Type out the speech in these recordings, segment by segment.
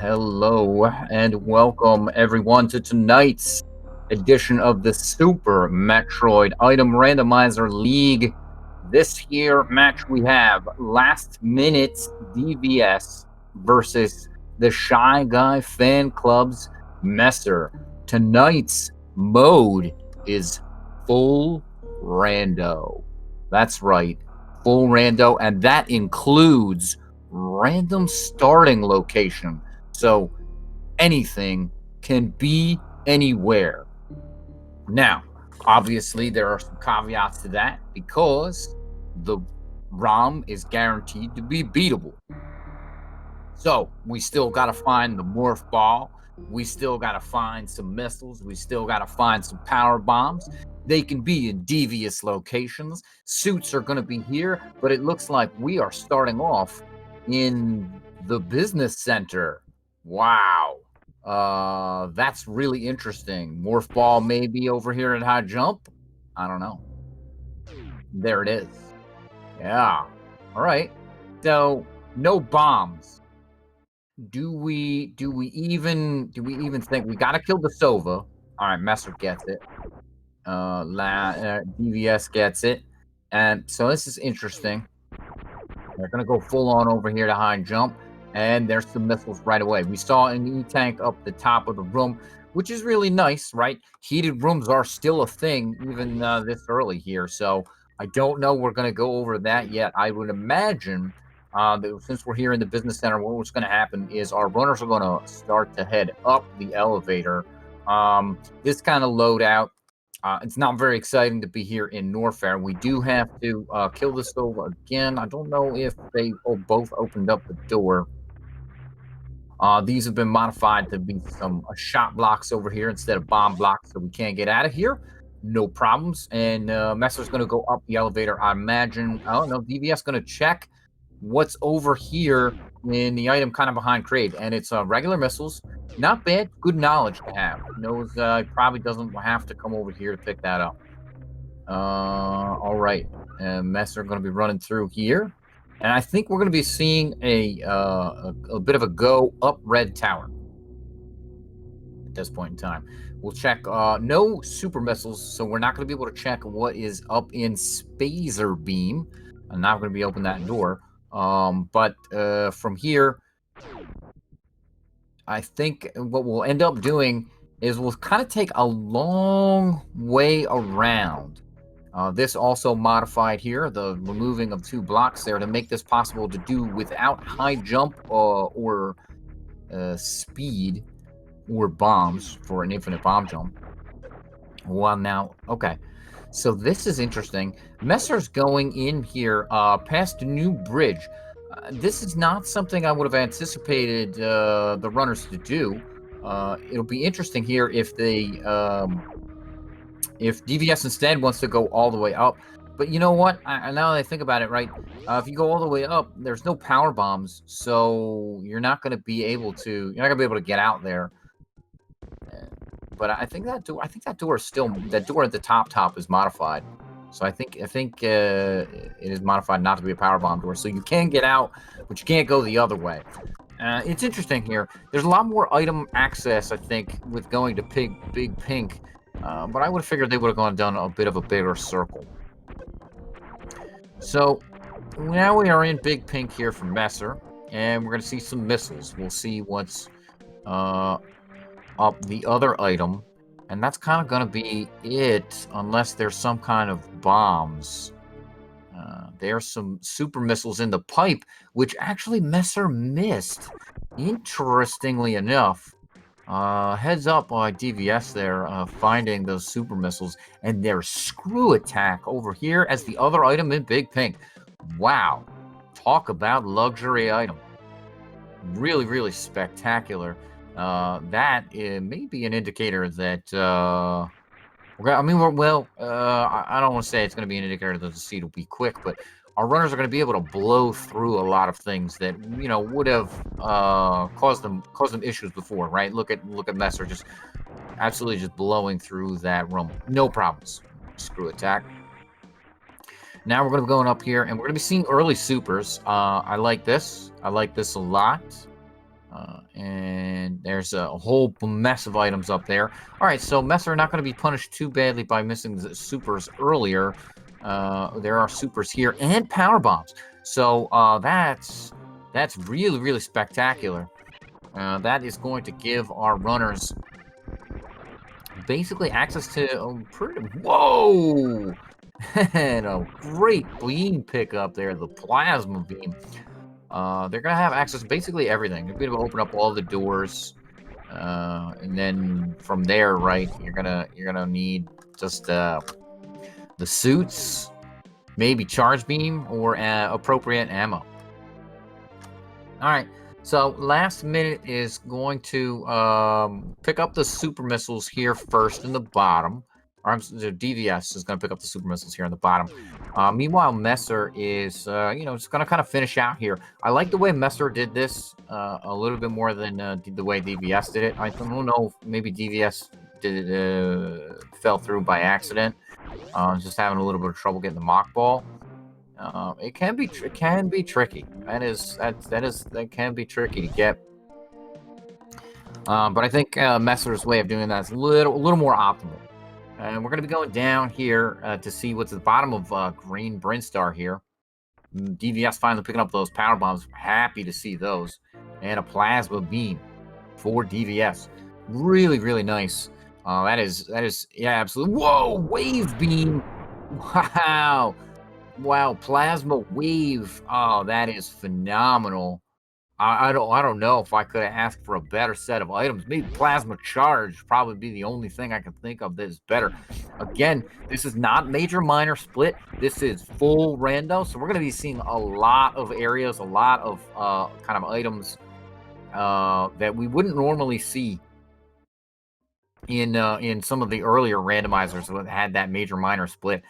Hello and welcome everyone to tonight's edition of the Super Metroid Item Randomizer League. This here match we have Last Minute DVS versus the Shy Guy Fan Club's Messer. Tonight's mode is full rando. That's right, full rando, and that includes random starting location. So anything can be anywhere. Now, obviously, there are some caveats to that because the ROM is guaranteed to be beatable. So we still got to find the morph ball. We still got to find some missiles. We still got to find some power bombs. They can be in devious locations. Suits are going to be here, but it looks like we are starting off in the business center. Wow. That's really interesting. Morph ball maybe over here at high jump. I don't know. There it is. Yeah. All right. So no bombs. Do we even think we gotta kill the Sova? All right, Messer gets it. DVS gets it, and so this is interesting. They're gonna go full on over here to high jump, and there's some missiles right away. We saw an E-tank up the top of the room, which is really nice, right? Heated rooms are still a thing even this early here, so I don't know we're gonna go over that yet. I would imagine that since we're here in the business center, what's going to happen is our runners are going to start to head up the elevator. This kind of loadout, it's not very exciting to be here in Norfair. We do have to kill this over again. I don't know if they both opened up the door. These have been modified to be some shot blocks over here instead of bomb blocks, so we can't get out of here. No problems. And Messer's going to go up the elevator. I imagine, I don't know, DVS going to check what's over here in the item kind of behind Crate, and it's regular missiles. Not bad, good knowledge to have. Knows probably doesn't have to come over here to pick that up. All right, Messer going to be running through here, and I think we're going to be seeing a bit of a go up red tower at this point in time. We'll check no super missiles, so we're not going to be able to check what is up in Spazer Beam. I'm not going to be opening that door. But from here, I think what we'll end up doing is we'll kind of take a long way around. This also modified here, the removing of 2 blocks there to make this possible to do without high jump or speed or bombs for an infinite bomb jump. Well, now, okay. So this is interesting. Messer's going in here past a new bridge. This is not something I would have anticipated the runners to do. It'll be interesting here if they, if DVS instead wants to go all the way up. But you know what? Now that I think about it, right? If you go all the way up, there's no power bombs, so you're not going to be able to. You're not going to be able to get out there. But I think that door is still, that door at the top is modified. So I think it is modified not to be a power bomb door. So you can get out, but you can't go the other way. It's interesting here. There's a lot more item access, I think, with going to Big Pink. But I would have figured they would have done a bit of a bigger circle. So now we are in Big Pink here for Messer, and we're going to see some missiles. We'll see what's up the other item, and that's kind of going to be it unless there's some kind of bombs. There's some super missiles in the pipe, which actually Messer missed, interestingly enough. Heads up by DVS there, finding those super missiles, and their screw attack over here as the other item in Big Pink. Wow, talk about luxury item. Really, really spectacular. That may be an indicator that, I mean, I don't want to say it's going to be an indicator that the seed will be quick, but our runners are going to be able to blow through a lot of things that, you know, would have caused them issues before, right? Look at Messer just absolutely just blowing through that room. No problems. Screw attack. Now we're going to be going up here, and we're going to be seeing early supers. I like this. I like this a lot. And there's a whole mess of items up there. All right, so Messer not going to be punished too badly by missing the supers earlier. There are supers here and power bombs. So that's really, really spectacular. That is going to give our runners basically access to whoa! And a great beam pickup there, the plasma beam. They're gonna have access to basically everything. They're gonna be able to open up all the doors, and then from there, right, you're gonna need just the suits, maybe charge beam or appropriate ammo. All right. So last minute is going to pick up the super missiles here first in the bottom. Or the DVS is going to pick up the super missiles here in the bottom. Meanwhile, Messer is, just going to kind of finish out here. I like the way Messer did this a little bit more than the way DVS did it. I don't know if maybe DVS fell through by accident. Just having a little bit of trouble getting the mock ball. It can be tricky. That can be tricky to get. But I think Messer's way of doing that is a little more optimal. And we're going to be going down here to see what's at the bottom of green Brinstar here. DVS finally picking up those power bombs. Happy to see those. And a plasma beam for DVS. Really, really nice. That is, yeah, absolutely. Whoa, wave beam. Wow. Wow, plasma wave. Oh, that is phenomenal. I don't know if I could have asked for a better set of items. Maybe plasma charge probably be the only thing I can think of that is better. Again, this is not major minor split. This is full rando. So we're going to be seeing a lot of areas, a lot of kind of items that we wouldn't normally see in some of the earlier randomizers that had that major minor split.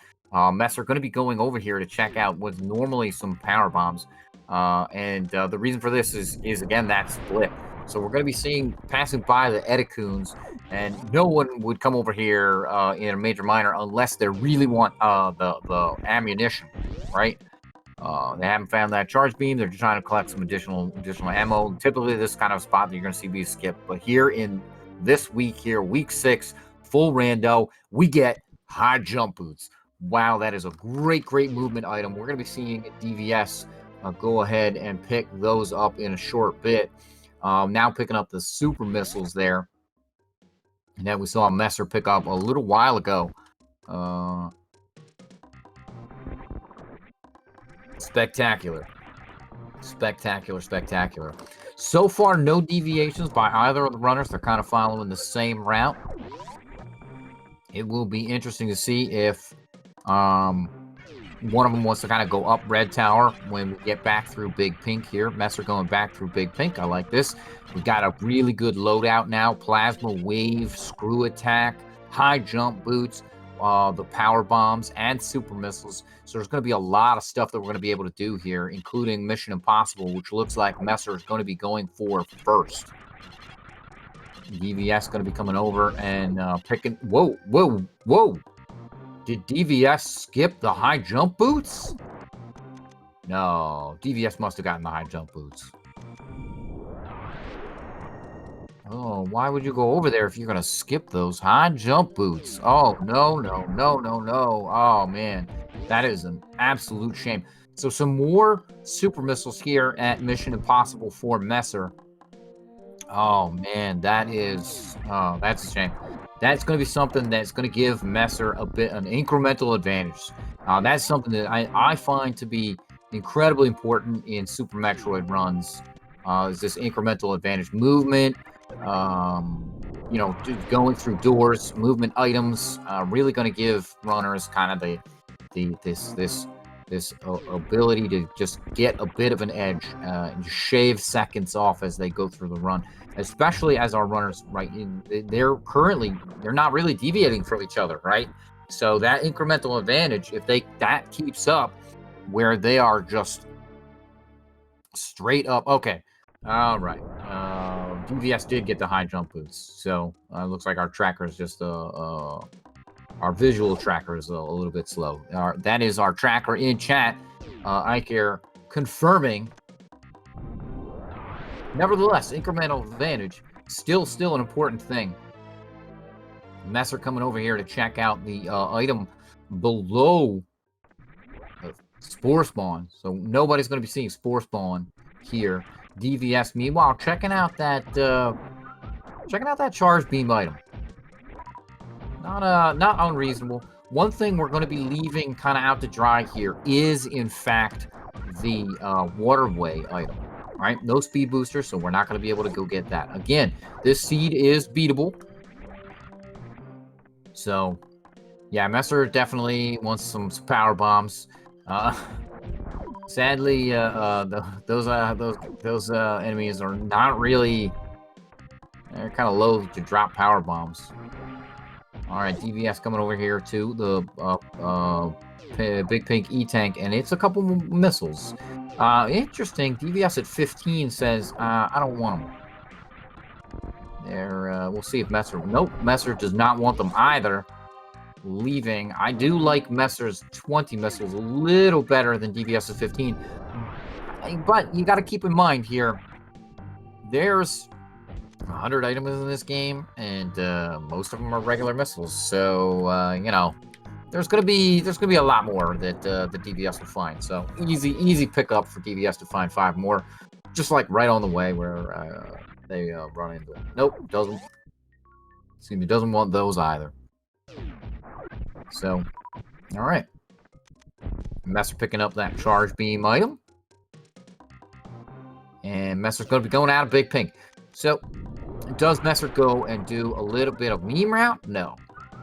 Messer going to be going over here to check out what's normally some power bombs. And the reason for this is again that split. So we're going to be passing by the Edicoons, and no one would come over here in a major minor unless they really want the ammunition, right? They haven't found that charge beam. They're just trying to collect some additional ammo. Typically, this kind of spot that you're going to see be skipped. But here in this week here, week 6, full rando, we get high jump boots. Wow, that is a great movement item. We're going to be seeing DVS go ahead and pick those up in a short bit. Now picking up the super missiles there. And that we saw Messer pick up a little while ago. Spectacular. So far, no deviations by either of the runners. They're kind of following the same route. It will be interesting to see if one of them wants to kind of go up red tower when we get back through big pink here. Messer going back through big pink. I like this. We got a really good loadout now. Plasma wave, screw attack, high jump boots, the power bombs, and super missiles. So there's going to be a lot of stuff that we're going to be able to do here, including Mission Impossible, which looks like Messer is going to be going for first. DVS going to be coming over and picking. Whoa. Did DVS skip the high jump boots? No, DVS must have gotten the high jump boots. Oh, why would you go over there if you're going to skip those high jump boots? Oh, no. Oh, man. That is an absolute shame. So some more super missiles here at Mission Impossible for Messer. Oh, man, that's a shame. That's going to be something that's going to give Messer an incremental advantage. That's something that I find to be incredibly important in Super Metroid runs. Is this incremental advantage movement? Going through doors, movement items, really going to give runners kind of this ability to just get a bit of an edge and shave seconds off as they go through the run, especially as our runners, right, they're not really deviating from each other, right? So that incremental advantage, if that keeps up where they are just straight up, okay, all right, DVS did get the high jump boots, so looks like our tracker is just our visual tracker is a little bit slow. That is our tracker in chat. Ike here confirming Nevertheless, incremental advantage, still an important thing. Messer coming over here to check out the item below the spore spawn. So nobody's going to be seeing spore spawn here. DVS, meanwhile, checking out that charge beam item. Not unreasonable. One thing we're going to be leaving kind of out to dry here is, in fact, the waterway item. All right, no speed booster, so we're not going to be able to go get that. Again, this seed is beatable. So, yeah, Messer definitely wants some power bombs. Sadly, those enemies are not really. They're kind of loath to drop power bombs. All right, DVS coming over here to the big pink E-tank, and it's a couple missiles. Interesting. DVS at 15 says, I don't want them. There, we'll see if Messer. Nope, Messer does not want them either. Leaving. I do like Messer's 20 missiles a little better than DVS's 15. But you got to keep in mind here, there's 100 items in this game, and most of them are regular missiles. So you know, there's gonna be a lot more that the DVS will find. So easy pickup for DVS to find 5 more, just like right on the way where they run into it. Nope, doesn't. Excuse me, doesn't want those either. So, all right. Messer picking up that charge beam item, and Messer's going to be going out of big pink. So, does Messer go and do a little bit of meme route? No,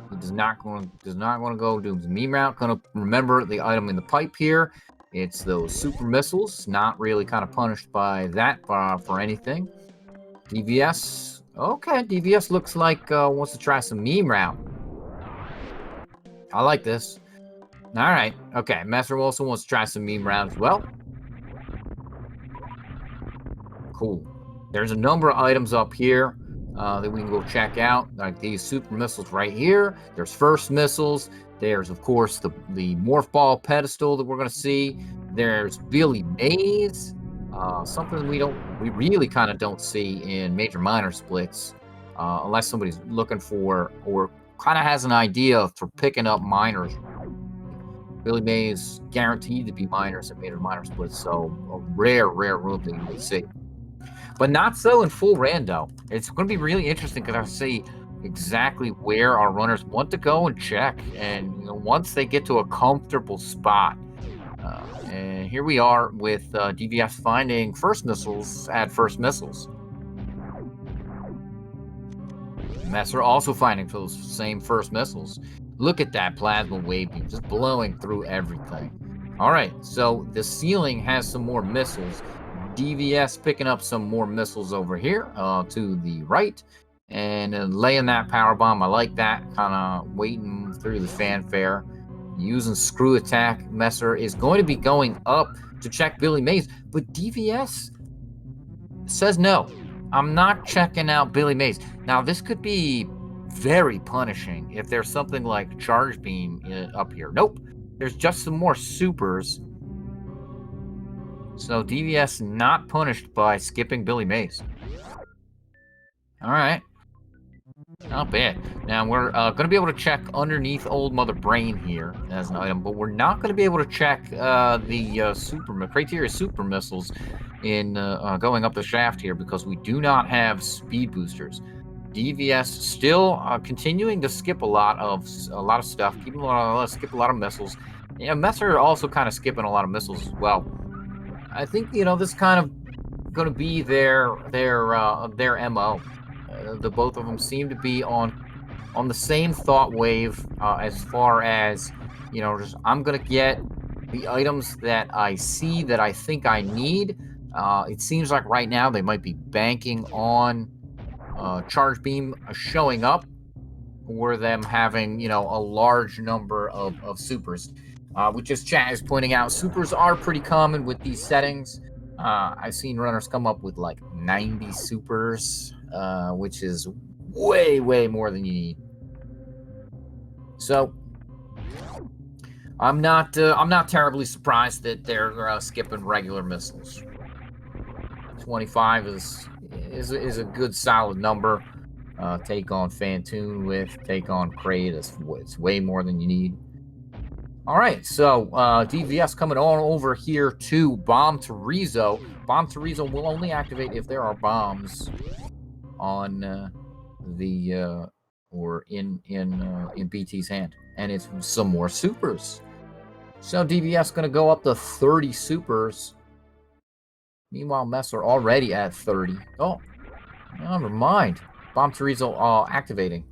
he does not going to go do the meme route. Going to remember the item in the pipe here. It's those super missiles. Not really kind of punished by that for anything. DVS. Okay, DVS looks like wants to try some meme route. I like this. All right. Okay, Messer also wants to try some meme route as well. Cool. There's a number of items up here that we can go check out, like these super missiles right here. There's first missiles. There's, of course, the morph ball pedestal that we're going to see. There's Billy Mays, something we really kind of don't see in major minor splits, unless somebody's looking for or kind of has an idea for picking up minors. Billy Mays guaranteed to be minors at major minor splits, so a rare room that you would see. But not so in full rando. It's going to be really interesting because I see exactly where our runners want to go and check. And you know, once they get to a comfortable spot, and here we are with DVS finding first missiles at first missiles. Messer also finding those same first missiles. Look at that plasma wave beam just blowing through everything. All right, so the ceiling has some more missiles. DVS picking up some more missiles over here to the right and laying that power bomb. I like that, kind of waiting through the fanfare. Using screw attack. Messer is going to be going up to check Billy Mays, but DVS says no. I'm not checking out Billy Mays. Now, this could be very punishing if there's something like charge beam up here. Nope. There's just some more supers. So DVS not punished by skipping Billy Mays. All right. Not bad. Now, we're going to be able to check underneath Old Mother Brain here as an item, but we're not going to be able to check the Crateria super missiles in going up the shaft here because we do not have speed boosters. DVS still continuing to skip a lot of stuff, skip a lot of missiles. Yeah, Messer also kind of skipping a lot of missiles as well. I think this is kind of going to be their MO. The both of them seem to be on the same thought wave as far as just I'm going to get the items that I see that I think I need. It seems like right now they might be banking on charge beam showing up or them having a large number of supers, which is chat is pointing out. Supers are pretty common with these settings. I've seen runners come up with like 90 supers, which is way more than you need. So I'm not terribly surprised that they're skipping regular missiles. 25 is a good solid number. Take on Fantoon with, take on Crate. It's way more than you need. All right, so DVS coming on over here to Bomb Terizo. Bomb Terizo will only activate if there are bombs on or in BT's hand, and it's some more supers. So DVS going to go up to 30 supers. Meanwhile, Messer already at 30. Oh, never mind. Bomb Terizo activating.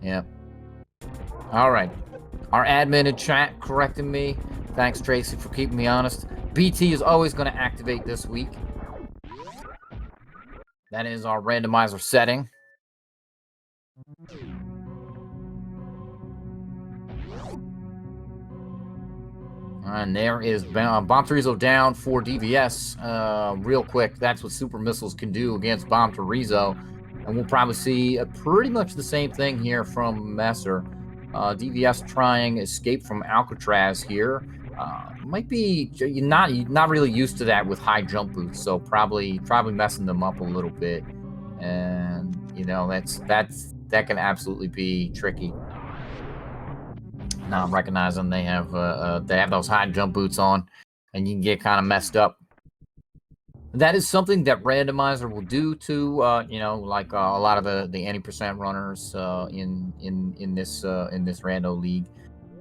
Yep. All right. Our admin in chat correcting me. Thanks, Tracy, for keeping me honest. BT is always going to activate this week. That is our randomizer setting. And there is Bomb Terizo down for DVS. Real quick, that's what super missiles can do against Bomb Terizo. And we'll probably see pretty much the same thing here from Messer. DVS trying escape from Alcatraz here. Might be you're not really used to that with high jump boots, so probably messing them up a little bit. And you know that can absolutely be tricky. Now I'm recognizing they have those high jump boots on, and you can get kind of messed up. That is something that Randomizer will do to you know, like a lot of the any percent runners in this rando league.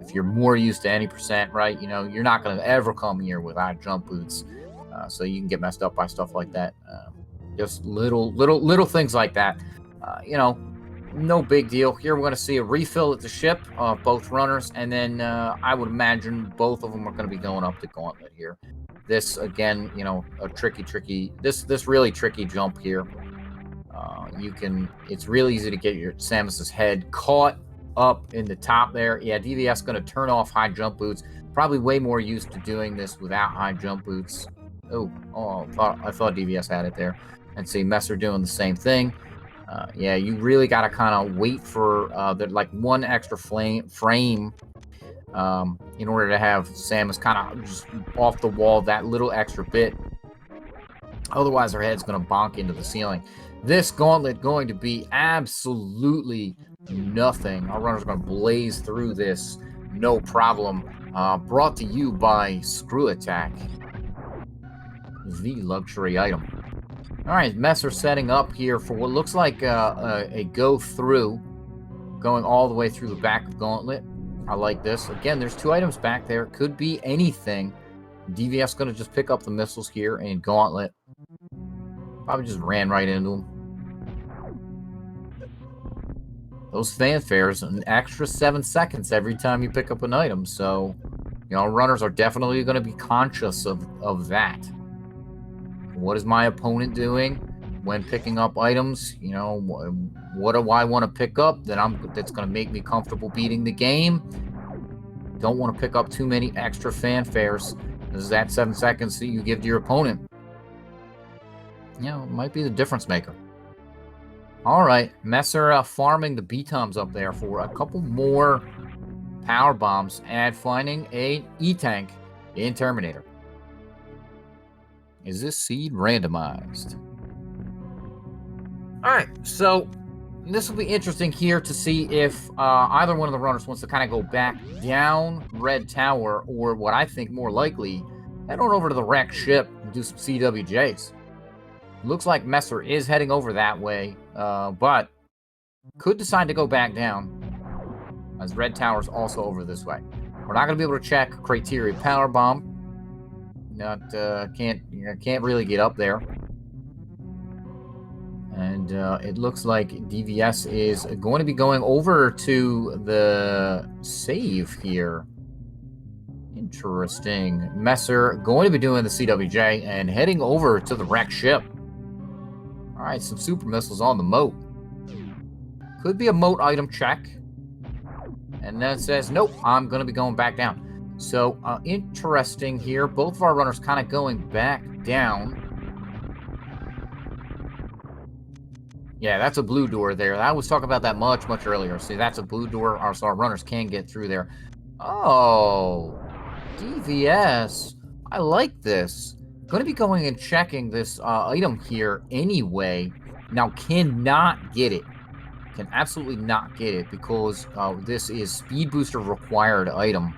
If you're more used to any percent, right, you know, you're not going to ever come here with high jump boots, so you can get messed up by stuff like that. Just little things like that. You know, no big deal. Here we're going to see a refill at the ship of both runners, and then I would imagine both of them are going to be going up the gauntlet here. This again, you know, a this really tricky jump here. It's really easy to get your Samus's head caught up in the top there. Yeah, DVS going to turn off high jump boots. Probably way more used to doing this without high jump boots. Oh, I thought DVS had it there. And see Messer doing the same thing. Yeah, you really got to kind of wait for like one extra frame in order to have Samus kind of just off the wall that little extra bit. Otherwise, her head's going to bonk into the ceiling. This gauntlet going to be absolutely nothing. Our runner's going to blaze through this, no problem. Brought to you by Screw Attack, the luxury item. All right, Messer setting up here for what looks like a go through, going all the way through the back of Gauntlet. I like this. Again, there's two items back there. Could be anything. DVS going to just pick up the missiles here in Gauntlet. Probably just ran right into them. Those fanfares, an extra 7 seconds every time you pick up an item. So, you know, runners are definitely going to be conscious of that. What is my opponent doing when picking up items? You know, what do I want to pick up that's going to make me comfortable beating the game? Don't want to pick up too many extra fanfares. This is that 7 seconds that you give to your opponent. You know, it might be the difference maker. All right, Messer farming the B-toms up there for a couple more power bombs and finding a E-tank in Terminator. Is this seed randomized? All right, so this will be interesting here to see if either one of the runners wants to kind of go back down Red Tower, or what I think more likely, head on over to the wrecked ship and do some CWJs. Looks like Messer is heading over that way, but could decide to go back down, as Red Tower's also over this way. We're not going to be able to check Crateria Power Bomb. Can't really get up there. And it looks like DVS is going to be going over to the save here. Interesting. Messer going to be doing the CWJ and heading over to the wrecked ship. All right, some super missiles on the moat. Could be a moat item check. And then it says, nope, I'm going to be going back down. So, interesting here. Both of our runners kind of going back down. Yeah, that's a blue door there. I was talking about that much earlier. See, that's a blue door. So our runners can get through there. Oh. DVS. I like this. Going to be going and checking this item here anyway. Now, cannot get it. Can absolutely not get it because this is speed booster required item.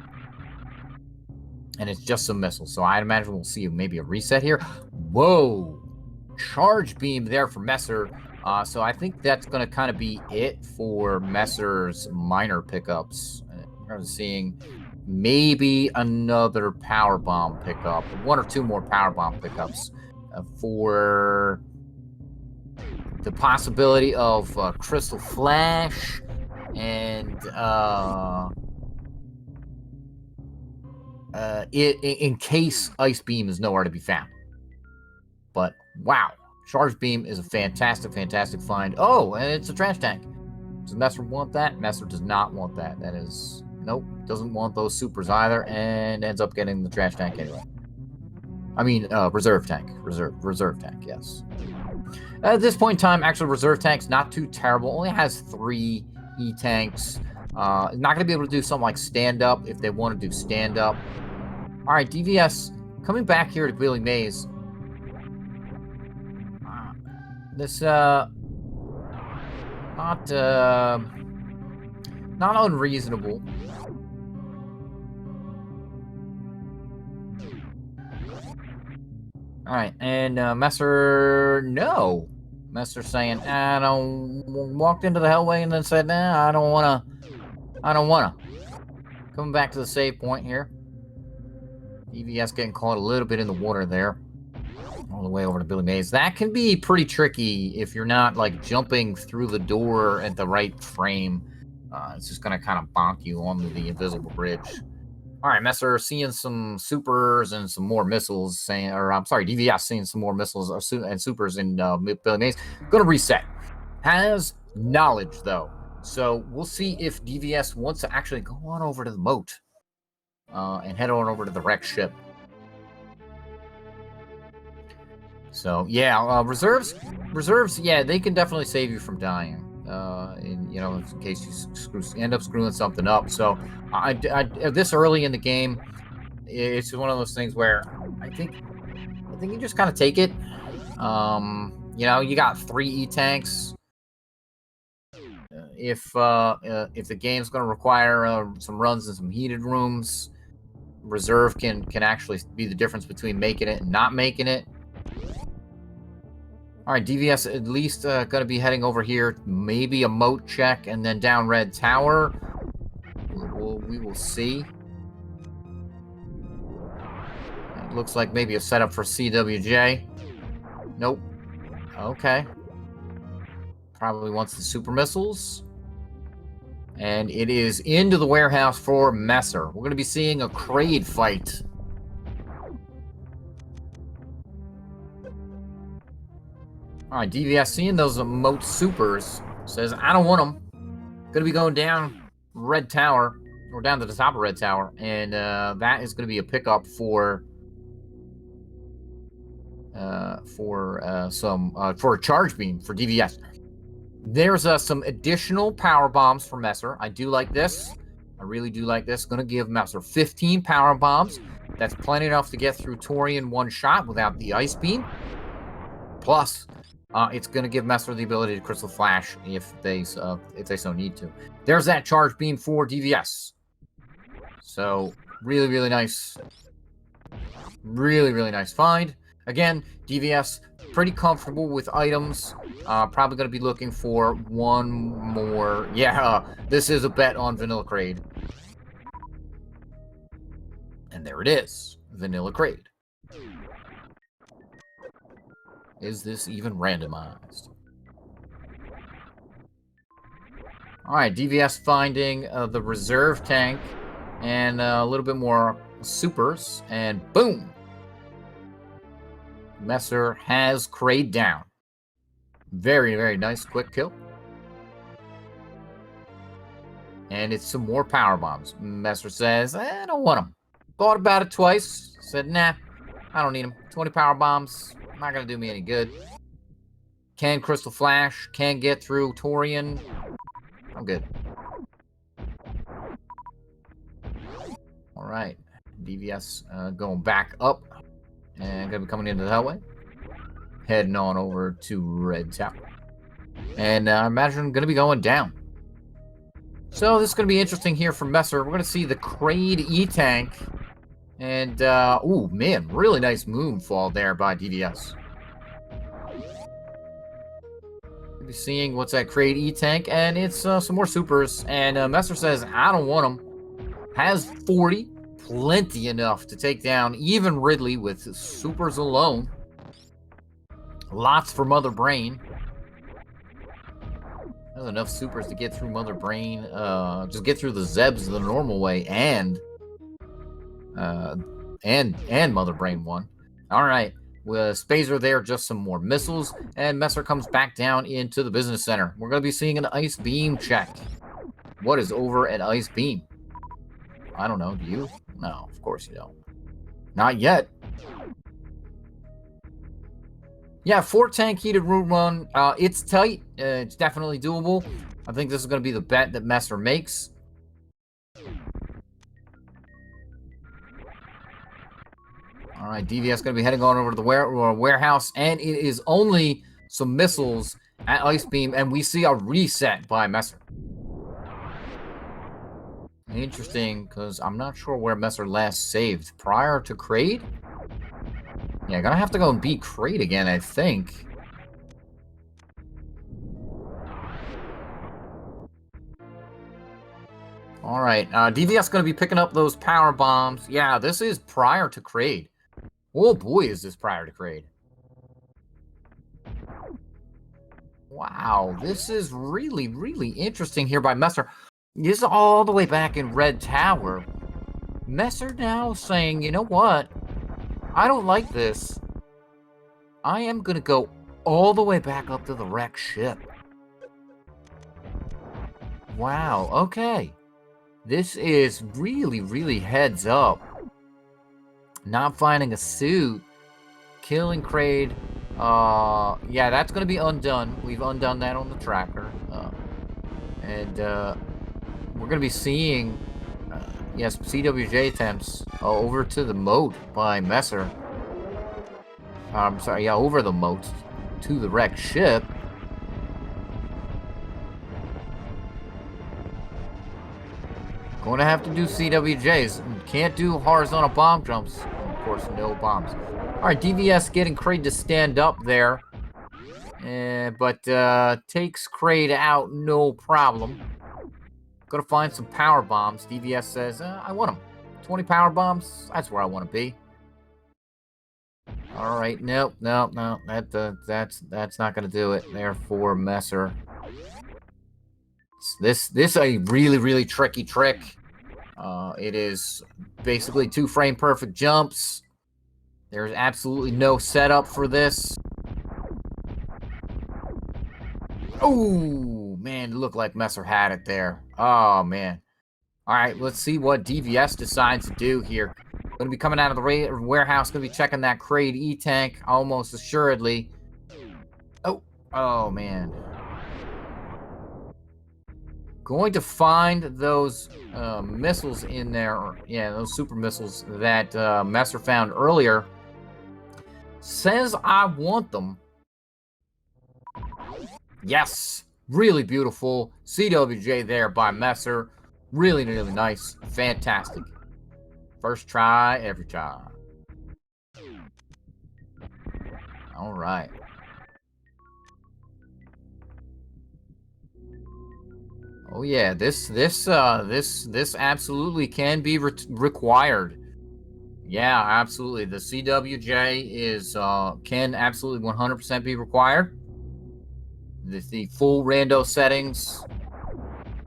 And it's just some missiles. So I imagine we'll see maybe a reset here. Whoa. Charge beam there for Messer. So I think that's going to kind of be it for Messer's minor pickups. I'm seeing maybe another power bomb pickup. One or two more power bomb pickups for the possibility of Crystal Flash and in case Ice Beam is nowhere to be found. But wow, Charge Beam is a fantastic, fantastic find. Oh, and it's a trash tank. Does Messer want that? Messer does not want that. That is, nope, doesn't want those supers either, and ends up getting the trash tank anyway. I mean, reserve tank. Reserve tank, yes. At this point in time, actually, reserve tank's not too terrible. Only has 3 E-tanks. Not going to be able to do something like stand-up if they want to do stand-up. All right, DVS, coming back here to Billy Mays. This, not unreasonable. All right, and Messer, no. Messer saying, I don't, walked into the Hellway and then said, nah, I don't wanna. Coming back to the save point here. DVS getting caught a little bit in the water there. All the way over to Billy Mays. That can be pretty tricky if you're not, like, jumping through the door at the right frame. It's just going to kind of bonk you onto the invisible bridge. All right, Messer seeing some supers and some more missiles. DVS seeing some more missiles and supers in Billy Mays. Going to reset. Has knowledge, though. So we'll see if DVS wants to actually go on over to the moat and head on over to the wrecked ship. So yeah, reserves, yeah, they can definitely save you from dying. In case you end up screwing something up. So I this early in the game, it's one of those things where I think you just kind of take it. You got 3 E-tanks. If the game's going to require some runs in some heated rooms, reserve can actually be the difference between making it and not making it. All right, DVS at least going to be heading over here. Maybe a moat check and then down Red Tower. We will see. It looks like maybe a setup for CWJ. Nope. Okay. Probably wants the super missiles. And it is into the warehouse for Messer. We're going to be seeing a Kraid fight. All right, DVS seeing those moat supers says, I don't want them. Going to be going down Red Tower, or down to the top of Red Tower, and that is going to be a pickup for a charge beam for DVS. There's some additional power bombs for Messer. I do like this. I really do like this. Going to give Messer 15 power bombs. That's plenty enough to get through Torian one shot without the ice beam. Plus, it's going to give Messer the ability to Crystal Flash if they so need to. There's that charge beam for DVS. So, really, really nice. Really, really nice find. Again, DVS, pretty comfortable with items. Probably going to be looking for one more. Yeah, this is a bet on Vanilla Kraid. And there it is. Vanilla Kraid. Is this even randomized? All right, DVS finding the reserve tank and a little bit more supers, and boom! Messer has Kraid down. Very, very nice quick kill. And it's some more power bombs. Messer says, I don't want them. Thought about it twice. Said, nah, I don't need them. 20 power bombs. Not going to do me any good. Can Crystal Flash. Can get through Torian. I'm good. All right. DVS going back up and gonna be coming into the hellway. Heading on over to Red Tower. And I imagine gonna be going down. So this is gonna be interesting here for Messer. We're gonna see the Crade E-Tank. And ooh man, really nice moonfall there by DVS. We'll be seeing what's that Crade E-Tank, and it's some more supers. And Messer says, I don't want them. Has 40, plenty enough to take down even Ridley with supers alone. Lots for Mother Brain. There's enough supers to get through Mother Brain. Just get through the Zebs the normal way, and Mother Brain 1. All right, with Spazer there, just some more missiles, and Messer comes back down into the business center. We're gonna be seeing an ice beam check. What is over an ice beam? I don't know. Do you? No, of course you don't. Not yet. Yeah, 4-tank heated route run. It's tight. It's definitely doable. I think this is going to be the bet that Messer makes. All right, DVS going to be heading on over to the warehouse, and it is only some missiles at Ice Beam, and we see a reset by Messer. Interesting, because I'm not sure where Messer last saved. Prior to Crade? Yeah, gonna have to go and beat Crate again, I think. Alright, DVS gonna be picking up those power bombs. Yeah, this is prior to Crate. Oh boy, is this prior to Crate. Wow, this is really, really interesting here by Messer. This is all the way back in Red Tower. Messer now saying, you know what? I don't like this. I am going to go all the way back up to the wrecked ship. Wow, okay. This is really, really heads up. Not finding a suit. Killing Crade. Yeah, that's going to be undone. We've undone that on the tracker. We're going to be seeing, yes, CWJ attempts over to the moat by Messer. I'm sorry, yeah, over the moat to the wrecked ship. Going to have to do CWJs. Can't do horizontal bomb jumps. Of course, no bombs. Alright, DVS getting Crade to stand up there. But takes Crade out, no problem. Gonna find some power bombs. DVS says, I want them. 20 power bombs, that's where I want to be. All right, nope. That's not gonna do it. Therefore, Messer. This a really, really tricky trick. It is basically 2 frame perfect jumps. There's absolutely no setup for this. Oh man, it looked like Messer had it there. Oh man. All right, let's see what DVS decides to do here. Going to be coming out of the warehouse. Going to be checking that Crate E-Tank almost assuredly. Oh, man. Going to find those missiles in there. Yeah, those super missiles that Messer found earlier. Says I want them. Yes. Really beautiful. CWJ there by Messer. Really, really nice. Fantastic. First try, every time. All right. Oh yeah, this absolutely can be required. Yeah, absolutely. The CWJ is can absolutely 100% be required. The full rando settings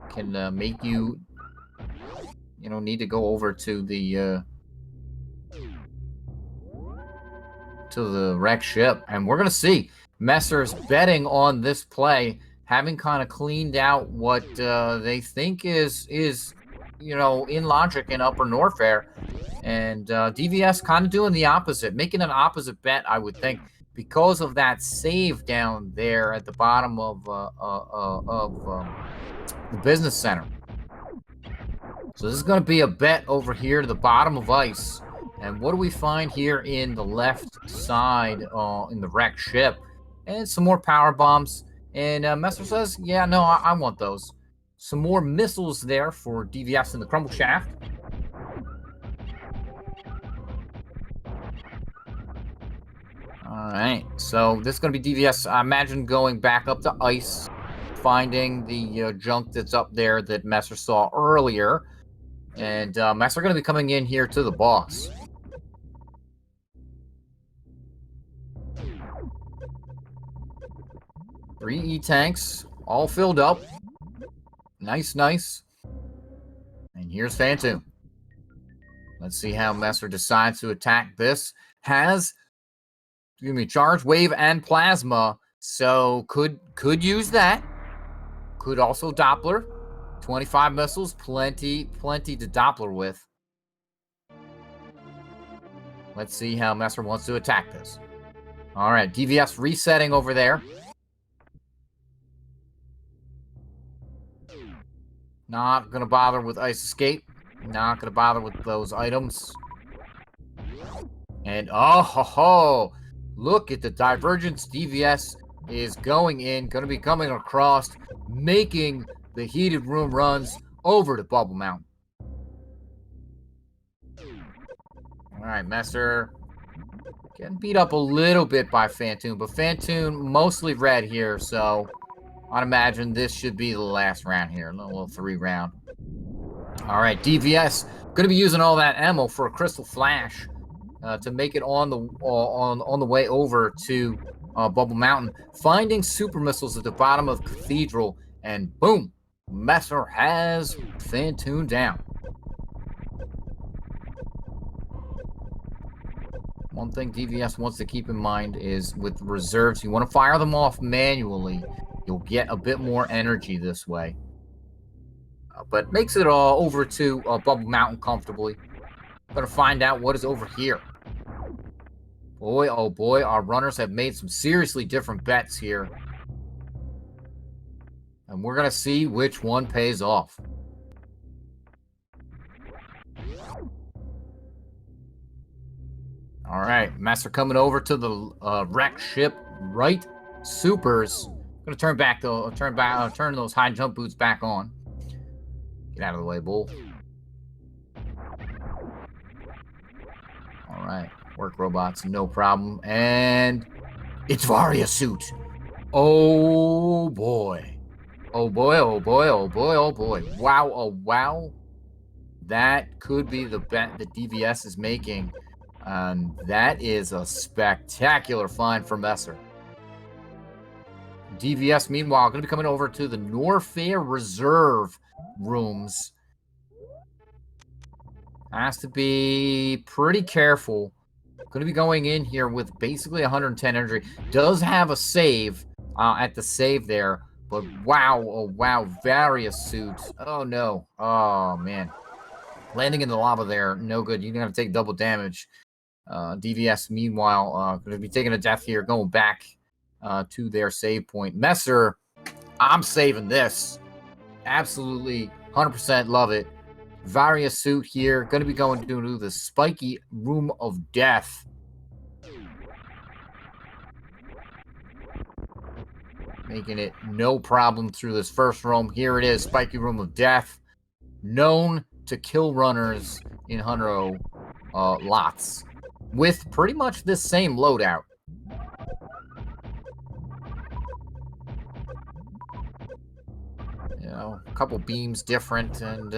can make you need to go over to the wreck ship, and we're gonna see Messer's betting on this play, having kind of cleaned out what they think is in logic in Upper Norfair, and DVS kind of doing the opposite, making an opposite bet, I would think, because of that save down there at the bottom of the business center. So this is going to be a bet over here to the bottom of ice. And what do we find here in the left side in the wrecked ship? And some more power bombs. And Messer says, yeah, no, I want those. Some more missiles there for DVS in the crumble shaft. All right, so this is going to be DVS, I imagine, going back up to ice, finding the junk that's up there that Messer saw earlier. And Messer going to be coming in here to the boss. Three E-tanks, all filled up. Nice, nice. And here's Phantom. Let's see how Messer decides to attack this. Has, excuse me, charge, wave, and plasma. So could use that. Could also Doppler. 25 missiles, plenty to Doppler with. Let's see how Messer wants to attack this. All right, DVS resetting over there. Not going to bother with Ice Escape. Not going to bother with those items. And oh ho ho! Look at the divergence. DVS is going in, going to be coming across, making the heated room runs over to Bubble Mountain. All right, Messer getting beat up a little bit by Phantom, but Phantom mostly red here, so I'd imagine this should be the last round here, a little 3-round. All right, DVS going to be using all that ammo for a Crystal Flash to make it on the way over to Bubble Mountain, finding super missiles at the bottom of Cathedral, and boom, Messer has Phantom down. One thing DVS wants to keep in mind is with reserves, you want to fire them off manually. You'll get a bit more energy this way. But makes it over to Bubble Mountain comfortably. Gonna find out what is over here. Boy, oh boy, our runners have made some seriously different bets here. And we're gonna see which one pays off. All right, Messer coming over to the wrecked ship, right? Supers. Gonna turn those high jump boots back on. Get out of the way, bull. All right, work robots, no problem. And it's Varia suit. Oh boy. Oh boy, oh boy, oh boy, oh boy. Wow, oh wow. That could be the bet that DVS is making. And that is a spectacular find for Messer. DVS, meanwhile, going to be coming over to the Norfair reserve rooms. Has to be pretty careful. Going to be going in here with basically 110 energy. Does have a save at the save there. But wow, oh wow, various suits. Oh no. Oh man. Landing in the lava there, no good. You're going to take double damage. DVS, meanwhile, going to be taking a death here, going back to their save point. Messer, I'm saving this. Absolutely, 100% love it. Varia suit here, going to be going to the spiky room of death. Making it no problem through this first room. Here it is, spiky room of death. Known to kill runners in Hunro lots. With pretty much this same loadout. You know, a couple beams different, and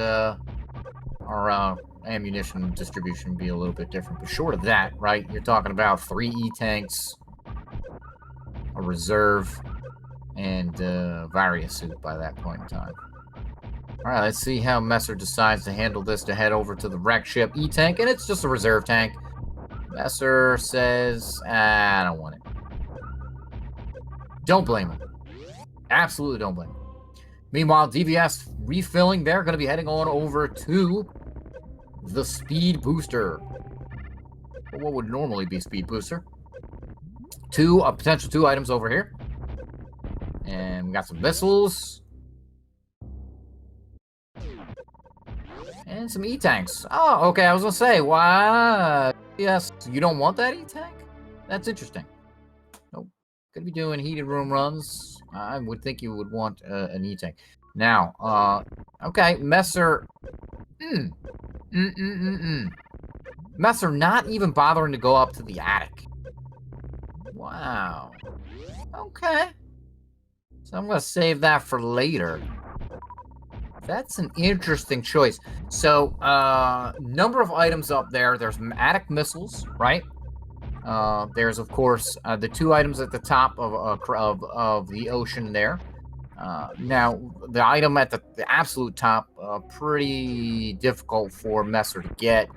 our ammunition distribution be a little bit different. But short of that, right, you're talking about 3 E-tanks, a reserve, and Varia suit by that point in time. All right, let's see how Messer decides to handle this to head over to the wreck ship E-tank, and it's just a reserve tank. Messer says, I don't want it. Don't blame him. Absolutely don't blame him. Meanwhile, DVS refilling. They're going to be heading on over to the speed booster. What would normally be speed booster? Potential 2 items over here. And we got some missiles. And some E-tanks. Oh, okay, I was gonna say, why? Yes, you don't want that E-tank? That's interesting. Nope. Could be doing heated room runs. I would think you would want an E-tank. Now, okay, Messer. Messer not even bothering to go up to the attic. Wow. Okay. So I'm gonna save that for later. That's an interesting choice. So, number of items up there. There's attic missiles, right? There's of course the two items at the top of the ocean there. Now, the item at the absolute top, pretty difficult for Messer to get,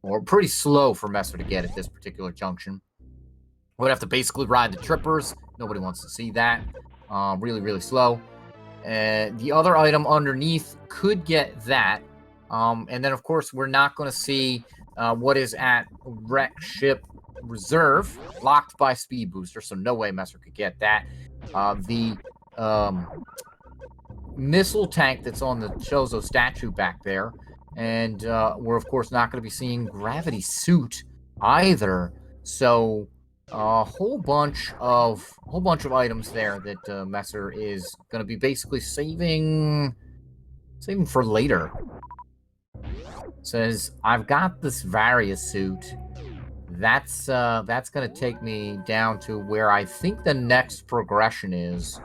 or pretty slow for Messer to get at this particular junction. Would have to basically ride the trippers. Nobody wants to see that. Really, really slow. The other item underneath could get that. And then, of course, we're not going to see what is at Wreck Ship Reserve, locked by Speed Booster, so no way Messer could get that. The missile tank that's on the Chozo statue back there. And we're, of course, not going to be seeing Gravity Suit either. So a whole bunch of items there that Messer is going to be basically saving for later. Says, I've got this Varia suit. That's going to take me down to where I think the next progression is,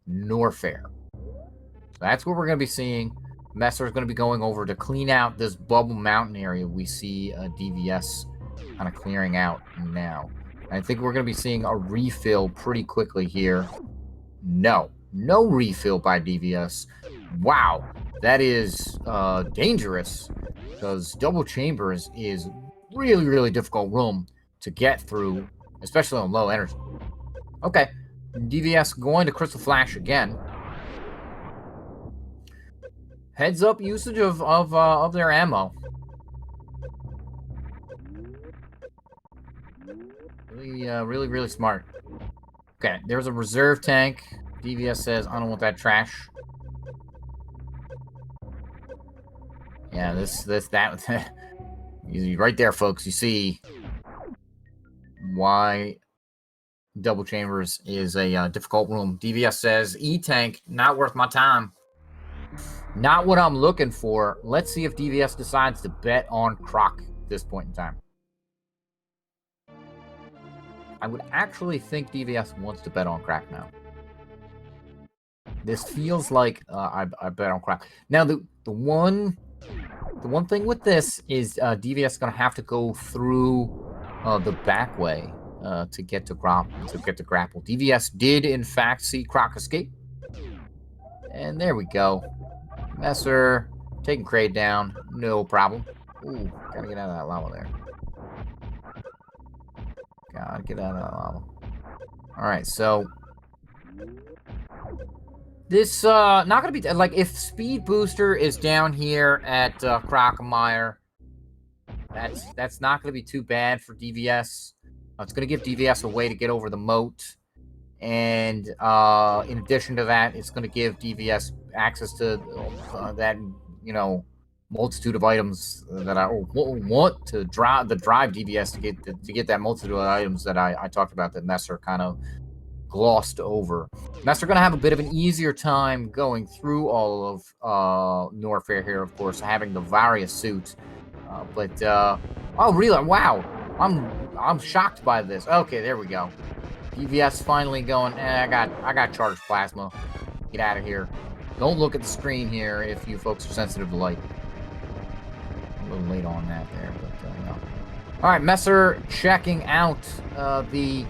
Norfair. So that's what we're going to be seeing. Messer is going to be going over to clean out this Bubble Mountain area we see DVS kind of clearing out now. I think we're going to be seeing a refill pretty quickly here. No refill by DVS. Wow, that is dangerous, because double chambers is really, really difficult room to get through, especially on low energy. Okay, DVS going to Crystal Flash again. Heads up usage of their ammo. Really, really smart. Okay, there's a reserve tank. DVS says, I don't want that trash. Yeah, that. Right there, folks. You see why double chambers is a difficult room. DVS says, E-tank, not worth my time. Not what I'm looking for. Let's see if DVS decides to bet on Croc at this point in time. I would actually think DVS wants to bet on Croc now. This feels like I bet on Croc. Now, the one thing with this is DVS is going to have to go through the back way to get to grapple. DVS did, in fact, see Croc escape. And there we go. Messer taking Crate down. No problem. Ooh, gotta get out of that lava there. Gotta get out of that lava. Alright, so this not gonna be like, if Speed Booster is down here at Crocomire, that's not gonna be too bad for DVS. It's gonna give DVS a way to get over the moat. And in addition to that, it's going to give DVS access to that, multitude of items that I want to drive DVS to get that multitude of items that I talked about that Messer kind of glossed over. Messer going to have a bit of an easier time going through all of Norfair here, of course, having the Varia suit. Oh, really? Wow. I'm shocked by this. Okay, there we go. DVS finally going, I got charged plasma. Get out of here. Don't look at the screen here if you folks are sensitive to light. A little late on that there, but no. Alright, Messer checking out the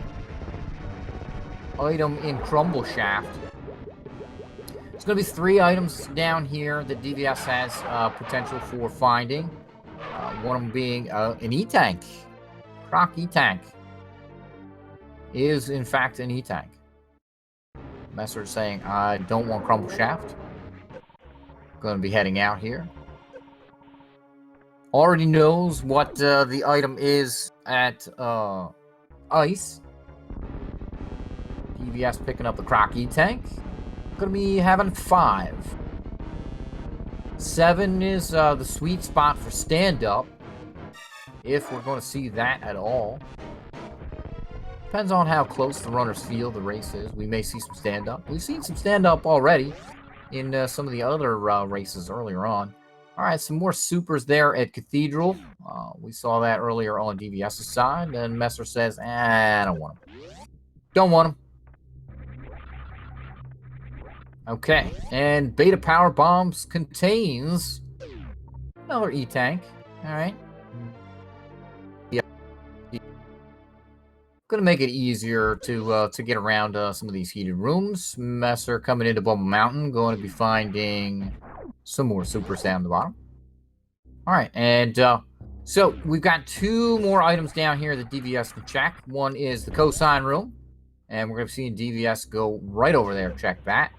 item in Crumble Shaft. There's going to be 3 items down here that DVS has potential for finding. One of them being an E-tank. Croc E-tank. Is in fact an E-tank. Messer saying, I don't want Crumble Shaft. Going to be heading out here. Already knows what the item is at Ice. DVS picking up the Croc E-tank. Going to be having 5. 7 is the sweet spot for stand-up, if we're going to see that at all. Depends on how close the runners feel the race is. We may see some stand-up. We've seen some stand-up already in some of the other races earlier on. All right, some more supers there at Cathedral. We saw that earlier on DVS's side, and Messer says, I don't want them. Don't want them. Okay, and Beta Power Bombs contains another E-Tank. All right. Yeah. Gonna make it easier to get around some of these heated rooms. Messer coming into Bubble Mountain, going to be finding some more supers down the bottom. All right, and so we've got 2 more items down here that DVS can check. One is the cosine room, and we're going to be seeing DVS go right over there, check that.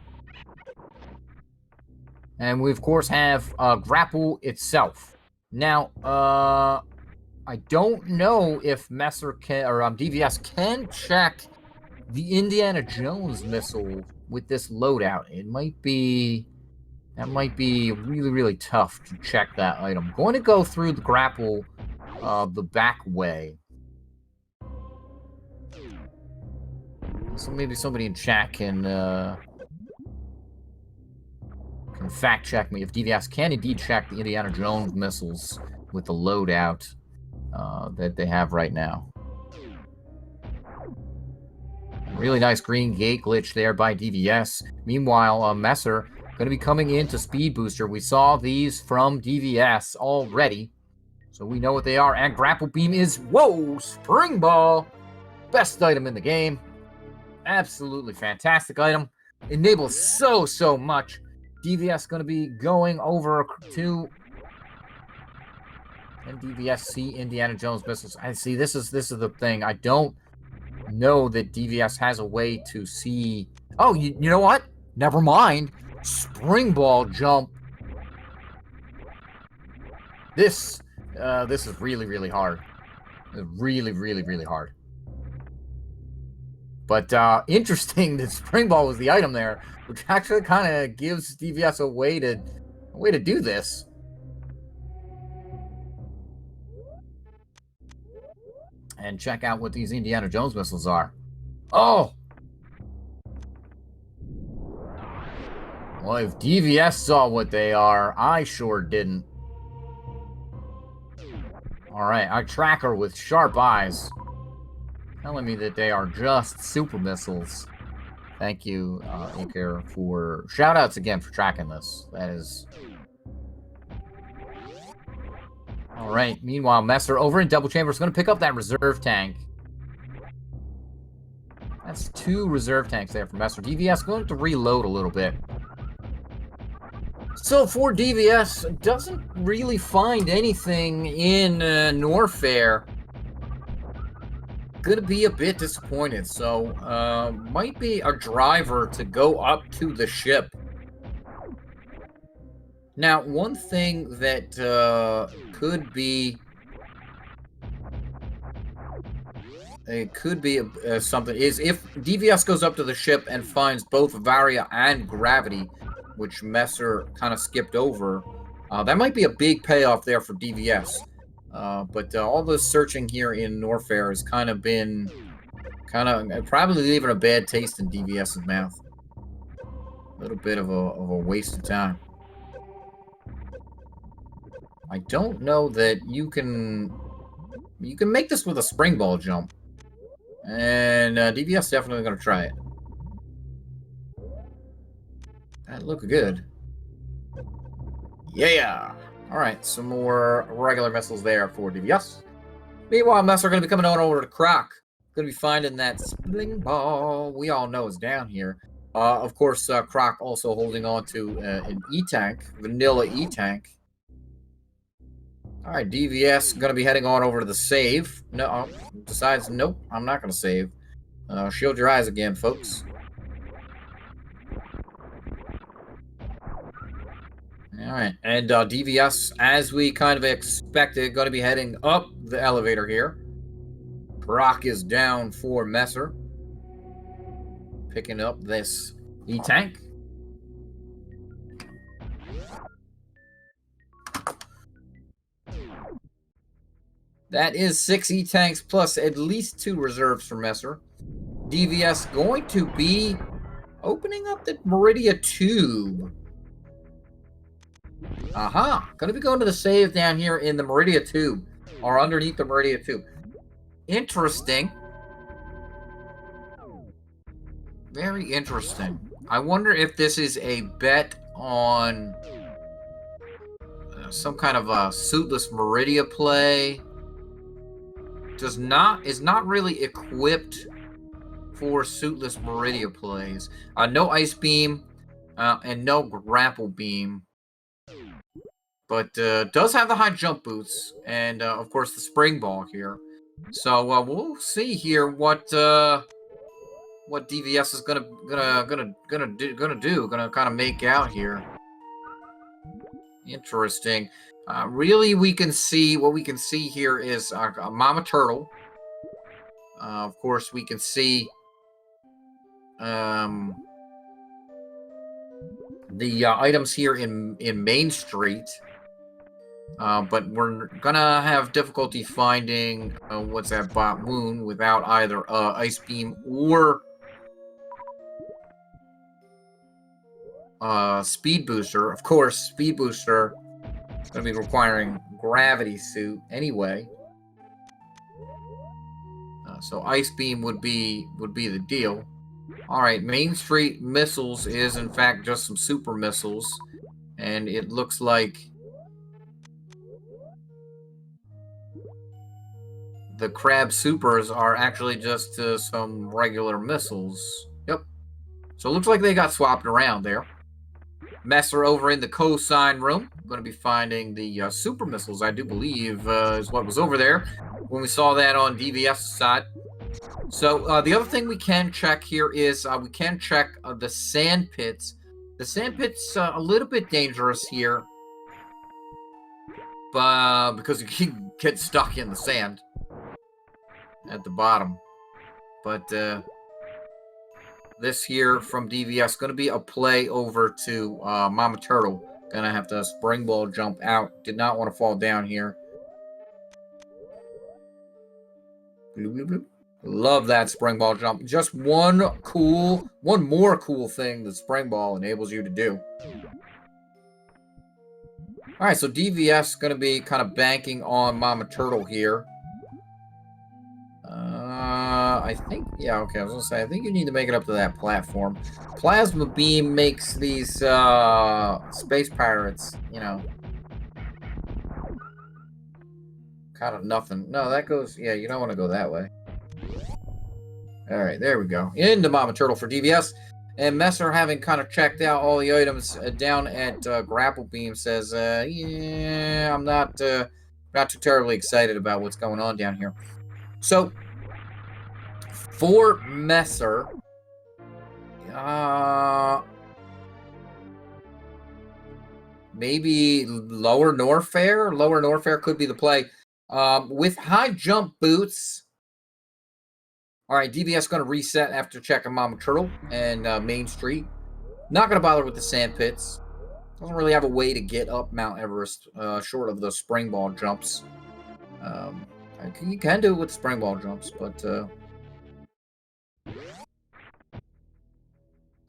And we, of course, have grapple itself. Now, I don't know if Messer can, or DVS can check the Indiana Jones missile with this loadout. It might be... That might be really, really tough to check that item. Going to go through the grapple the back way. So maybe somebody in chat can fact check me if DVS can indeed check the Indiana Jones missiles with the loadout that they have right now. Really nice green gate glitch there by DVS. Meanwhile, Messer going to be coming into Speed Booster. We saw these from DVS already, so we know what they are. And Grapple Beam is, whoa, Spring Ball. Best item in the game. Absolutely fantastic item. Enables so much. DVS going to be going over to... And DVS see Indiana Jones missiles. I see, this is the thing. I don't know that DVS has a way to see... Oh, you know what? Never mind. Spring ball jump. This is really hard. Really hard. But interesting that spring ball was the item there, which actually kind of gives DVS a way to do this. And check out what these Indiana Jones missiles are. Oh! Well, if DVS saw what they are, I sure didn't. Alright, our tracker with sharp eyes telling me that they are just super missiles. Thank you, Iker, for... Shoutouts again for tracking this. That is... Alright, meanwhile, Messer over in Double Chamber is going to pick up that reserve tank. That's 2 reserve tanks there for Messer. DVS going to reload a little bit. So for DVS, doesn't really find anything in Norfair. Gonna be a bit disappointed. So might be a driver to go up to the ship. Now, one thing that could be something is if DVS goes up to the ship and finds both Varia and Gravity, which Messer kind of skipped over. That might be a big payoff there for DVS. But all the searching here in Norfair has kind of been... probably leaving a bad taste in DVS's mouth. A little bit of a waste of time. I don't know that you can make this with a spring ball jump. And DVS definitely going to try it. That looked good. Yeah! Alright, some more regular missiles there for DVS. Meanwhile, Messer going to be coming on over to Croc. Going to be finding that spring ball we all know is down here. Of course, Croc also holding on to an E-Tank. Vanilla E-Tank. Alright, DVS going to be heading on over to the save. No, decides, nope, I'm not going to save. Shield your eyes again, folks. Alright, and DVS, as we kind of expected, going to be heading up the elevator here. Brock is down for Messer. Picking up this E-Tank. That is 6 E-Tanks plus at least 2 reserves for Messer. DVS going to be opening up the Meridia tube. Aha! Gonna be going to the save down here in the Meridia tube. Or underneath the Meridia tube. Interesting. Very interesting. I wonder if this is a bet on some kind of a suitless Meridia play. Is not really equipped for suitless Meridia plays. No Ice Beam and no Grapple Beam. But does have the high jump boots and of course the Spring Ball here. So we'll see here what DVS is gonna kind of make out here. Interesting. Really, we can see what we can see here is Mama Turtle. Of course, we can see the items here in Main Street. But we're gonna have difficulty finding what's that bot wound without either Ice Beam or Speed Booster. Of course, Speed Booster is going to be requiring Gravity Suit anyway. So Ice Beam would be the deal. All right, Main Street Missiles is in fact just some super missiles, and it looks like the Crab Supers are actually just some regular missiles. Yep. So it looks like they got swapped around there. Messer over in the cosine room. Going to be finding the super missiles, I do believe, is what was over there when we saw that on DVS's side. So the other thing we can check here is we can check the sand pits. The sand pit's a little bit dangerous here, but because you can get stuck in the sand at the bottom. But this here from DVS going to be a play over to Mama Turtle. Gonna have to spring ball jump out. Did not want to fall down here. Bloop, bloop, bloop. Love that spring ball jump. Just one more cool thing the spring ball enables you to do. All right, so DVS going to be kind of banking on Mama Turtle here. I think, yeah, okay, I was going to say, I think you need to make it up to that platform. Plasma Beam makes these space pirates, you know, kind of nothing. No, that goes, yeah, you don't want to go that way. All right, there we go. Into Mama Turtle for DVS. And Messer, having kind of checked out all the items down at Grapple Beam, says, yeah, I'm not too terribly excited about what's going on down here. So, for Messer, maybe lower Norfair? Lower Norfair could be the play. With high jump boots. All right, DVS going to reset after checking Mama Turtle and Main Street. Not going to bother with the sand pits. Doesn't really have a way to get up Mount Everest short of the spring ball jumps. You can do it with spring ball jumps, but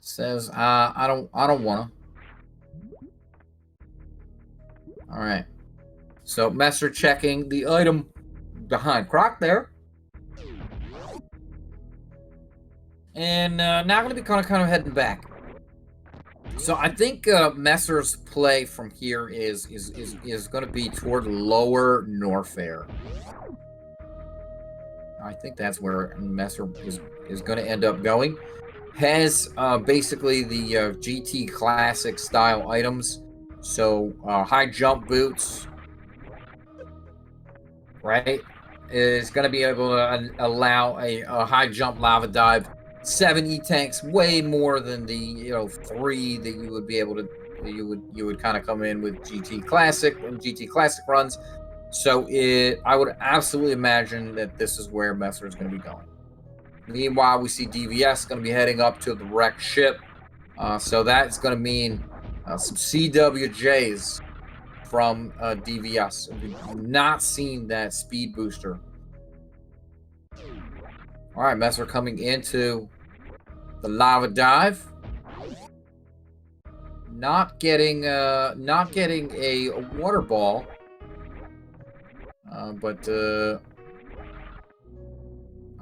says I don't want to. All right. So Messer checking the item behind Croc there. And now going to be kind of heading back. So I think Messer's play from here is going to be toward lower Norfair. I think that's where Messer is going to end up going. Has basically the GT Classic style items. So high jump boots, right? Is going to be able to allow a high jump lava dive. 7 E-Tanks, way more than the 3 that you would be able to. You would kind of come in with GT Classic and GT Classic runs. So I would absolutely imagine that this is where Messer is going to be going. Meanwhile, we see DVS going to be heading up to the wrecked ship. So that's going to mean some CWJs from DVS. We've not seen that speed booster. All right, Messer coming into the lava dive. Not getting a water ball.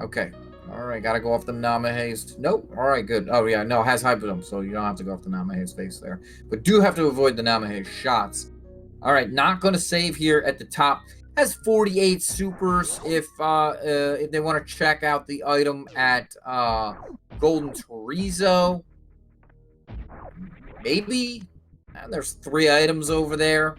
Okay. All right, gotta go off the Namahe's. Nope. All right, good. Oh yeah, no, it has Hyperdome, so you don't have to go off the Namahe's face there. But do have to avoid the Namahe's shots. All right, not gonna save here at the top. Has 48 supers if they want to check out the item at Golden Chorizo. Maybe. And there's 3 items over there.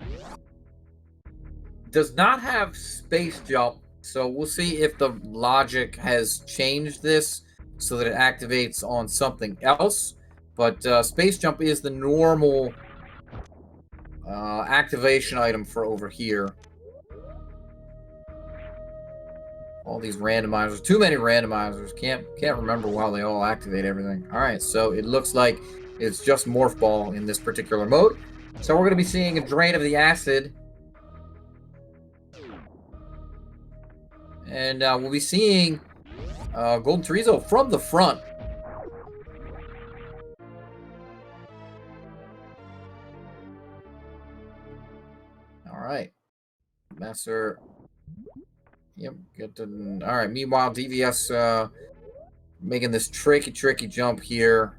Does not have space jump, so we'll see if the logic has changed this so that it activates on something else. But space jump is the normal activation item for over here. All these randomizers, too many randomizers. Can't remember while they all activate everything. All right, so it looks like it's just Morph Ball in this particular mode. So we're going to be seeing a drain of the acid. And we'll be seeing Golden Chorizo from the front. All right. Messer. Yep. Get to, all right. Meanwhile, DVS making this tricky jump here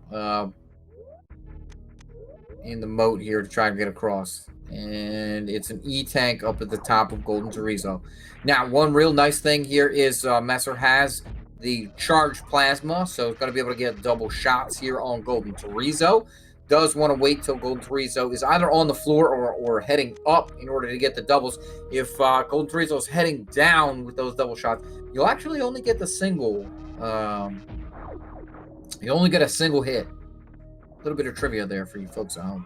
in the moat here to try to get across. And it's an E-tank up at the top of Golden Chorizo. Now, one real nice thing here is Messer has the charged plasma, so it's going to be able to get double shots here on Golden Chorizo. Does want to wait till Golden Chorizo is either on the floor or heading up in order to get the doubles. If Golden Chorizo is heading down with those double shots, you'll actually only get the single. You only get a single hit. A little bit of trivia there for you folks at home.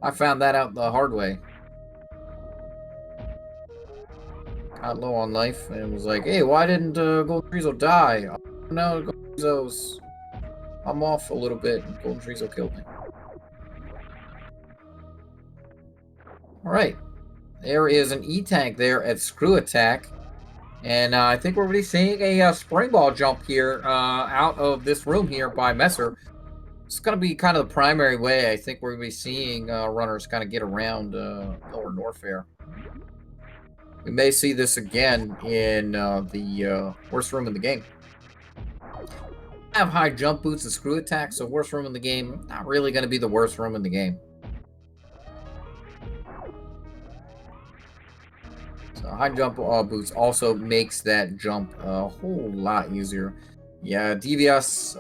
I found that out the hard way. Got low on life and was like, hey, why didn't Golden Chorizo die? Oh, no, Golden Chorizo's... I'm off a little bit and Golden Chorizo killed me. Alright. There is an E-tank there at Screw Attack. And I think we're already seeing a spring ball jump here out of this room here by Messer. It's going to be kind of the primary way I think we're going to be seeing runners kind of get around Lower Norfair. We may see this again in the worst room in the game. I have high jump boots and Screw Attack, so worst room in the game, not really going to be the worst room in the game. So high jump boots also makes that jump a whole lot easier. Yeah, DVS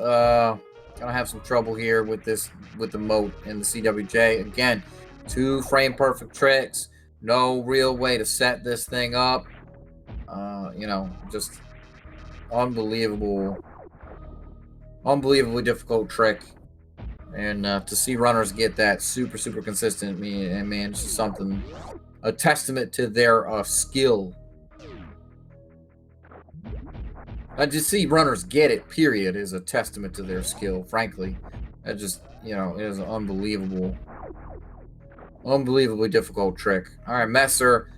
gonna have some trouble here with the moat and the CWJ. Again, 2 frame perfect tricks. No real way to set this thing up. You know, just unbelievably difficult trick. And to see runners get that super consistent, man, it's just something, a testament to their skill. To see runners get it, period, is a testament to their skill, frankly. That just, you know, it is an unbelievably difficult trick. All right, Messer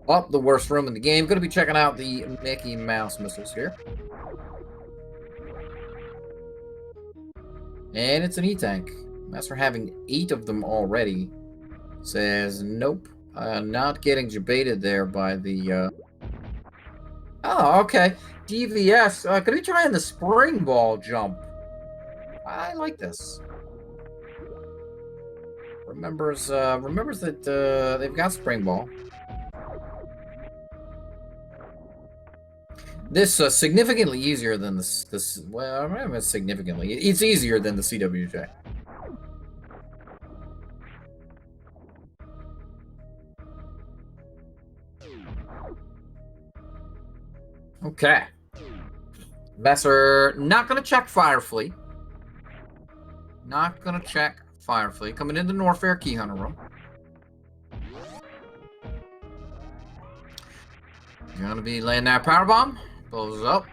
up the worst room in the game. Going to be checking out the Mickey Mouse missiles here. And it's an E-tank. Messer having 8 of them already. Says, nope. Not getting debated there by the... Oh, okay. DVS. Could we try the spring ball jump? I like this. Remembers that they've got spring ball. This significantly easier than this. Well, I remember significantly. It's easier than the CWJ. Okay. Messer not gonna check Firefleet. Not gonna check Firefleet. Coming into Norfair Key Hunter room. Gonna be laying that power bomb. Blows up.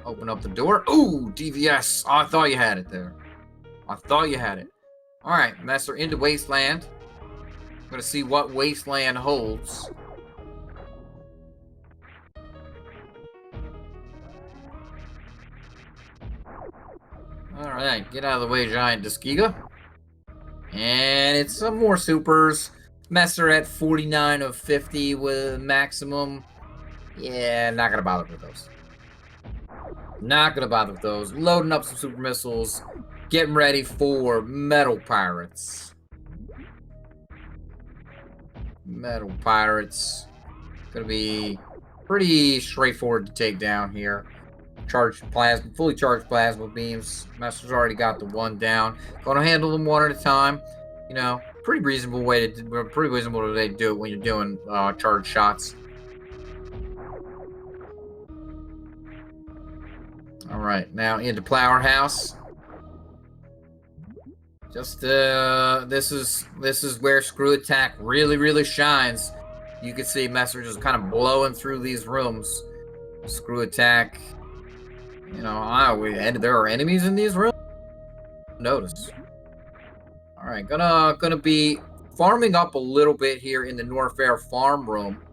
Open up the door. Ooh, DVS. Oh, I thought you had it there. I thought you had it. Alright, Messer into Wasteland. Gonna see what Wasteland holds. Alright, get out of the way, Giant Duskiga. And it's some more supers. Messer at 49 of 50 with maximum. Yeah, not gonna bother with those. Not gonna bother with those. Loading up some super missiles. Getting ready for Metal Pirates. Metal Pirates. Gonna be pretty straightforward to take down here. Fully charged plasma beams. Master's already got the one down. Gonna handle them one at a time. You know, pretty reasonable way to do it when you're doing charged shots. All right, now into Powerhouse. Just this is where Screw Attack really shines. You can see Messer just kind of blowing through these rooms. Screw Attack. You know, there are enemies in these rooms. Notice. All right, gonna be farming up a little bit here in the Norfair farm room.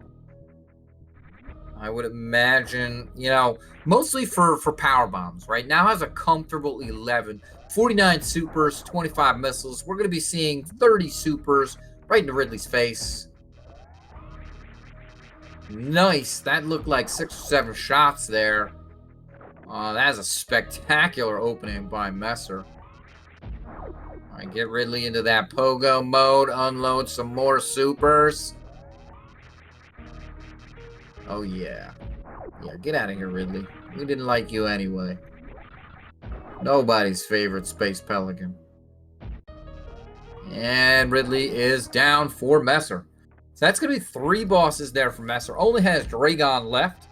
I would imagine, you know, mostly for power bombs. Right now has a comfortable 11, 49 supers, 25 missiles. We're gonna be seeing 30 supers right into Ridley's face. Nice. That looked like 6 or 7 shots there. That is a spectacular opening by Messer. All right, get Ridley into that pogo mode. Unload some more supers. Oh, yeah. Yeah, get out of here, Ridley. We didn't like you anyway. Nobody's favorite Space Pelican. And Ridley is down for Messer. So that's going to be 3 bosses there for Messer. Only has Dragon left.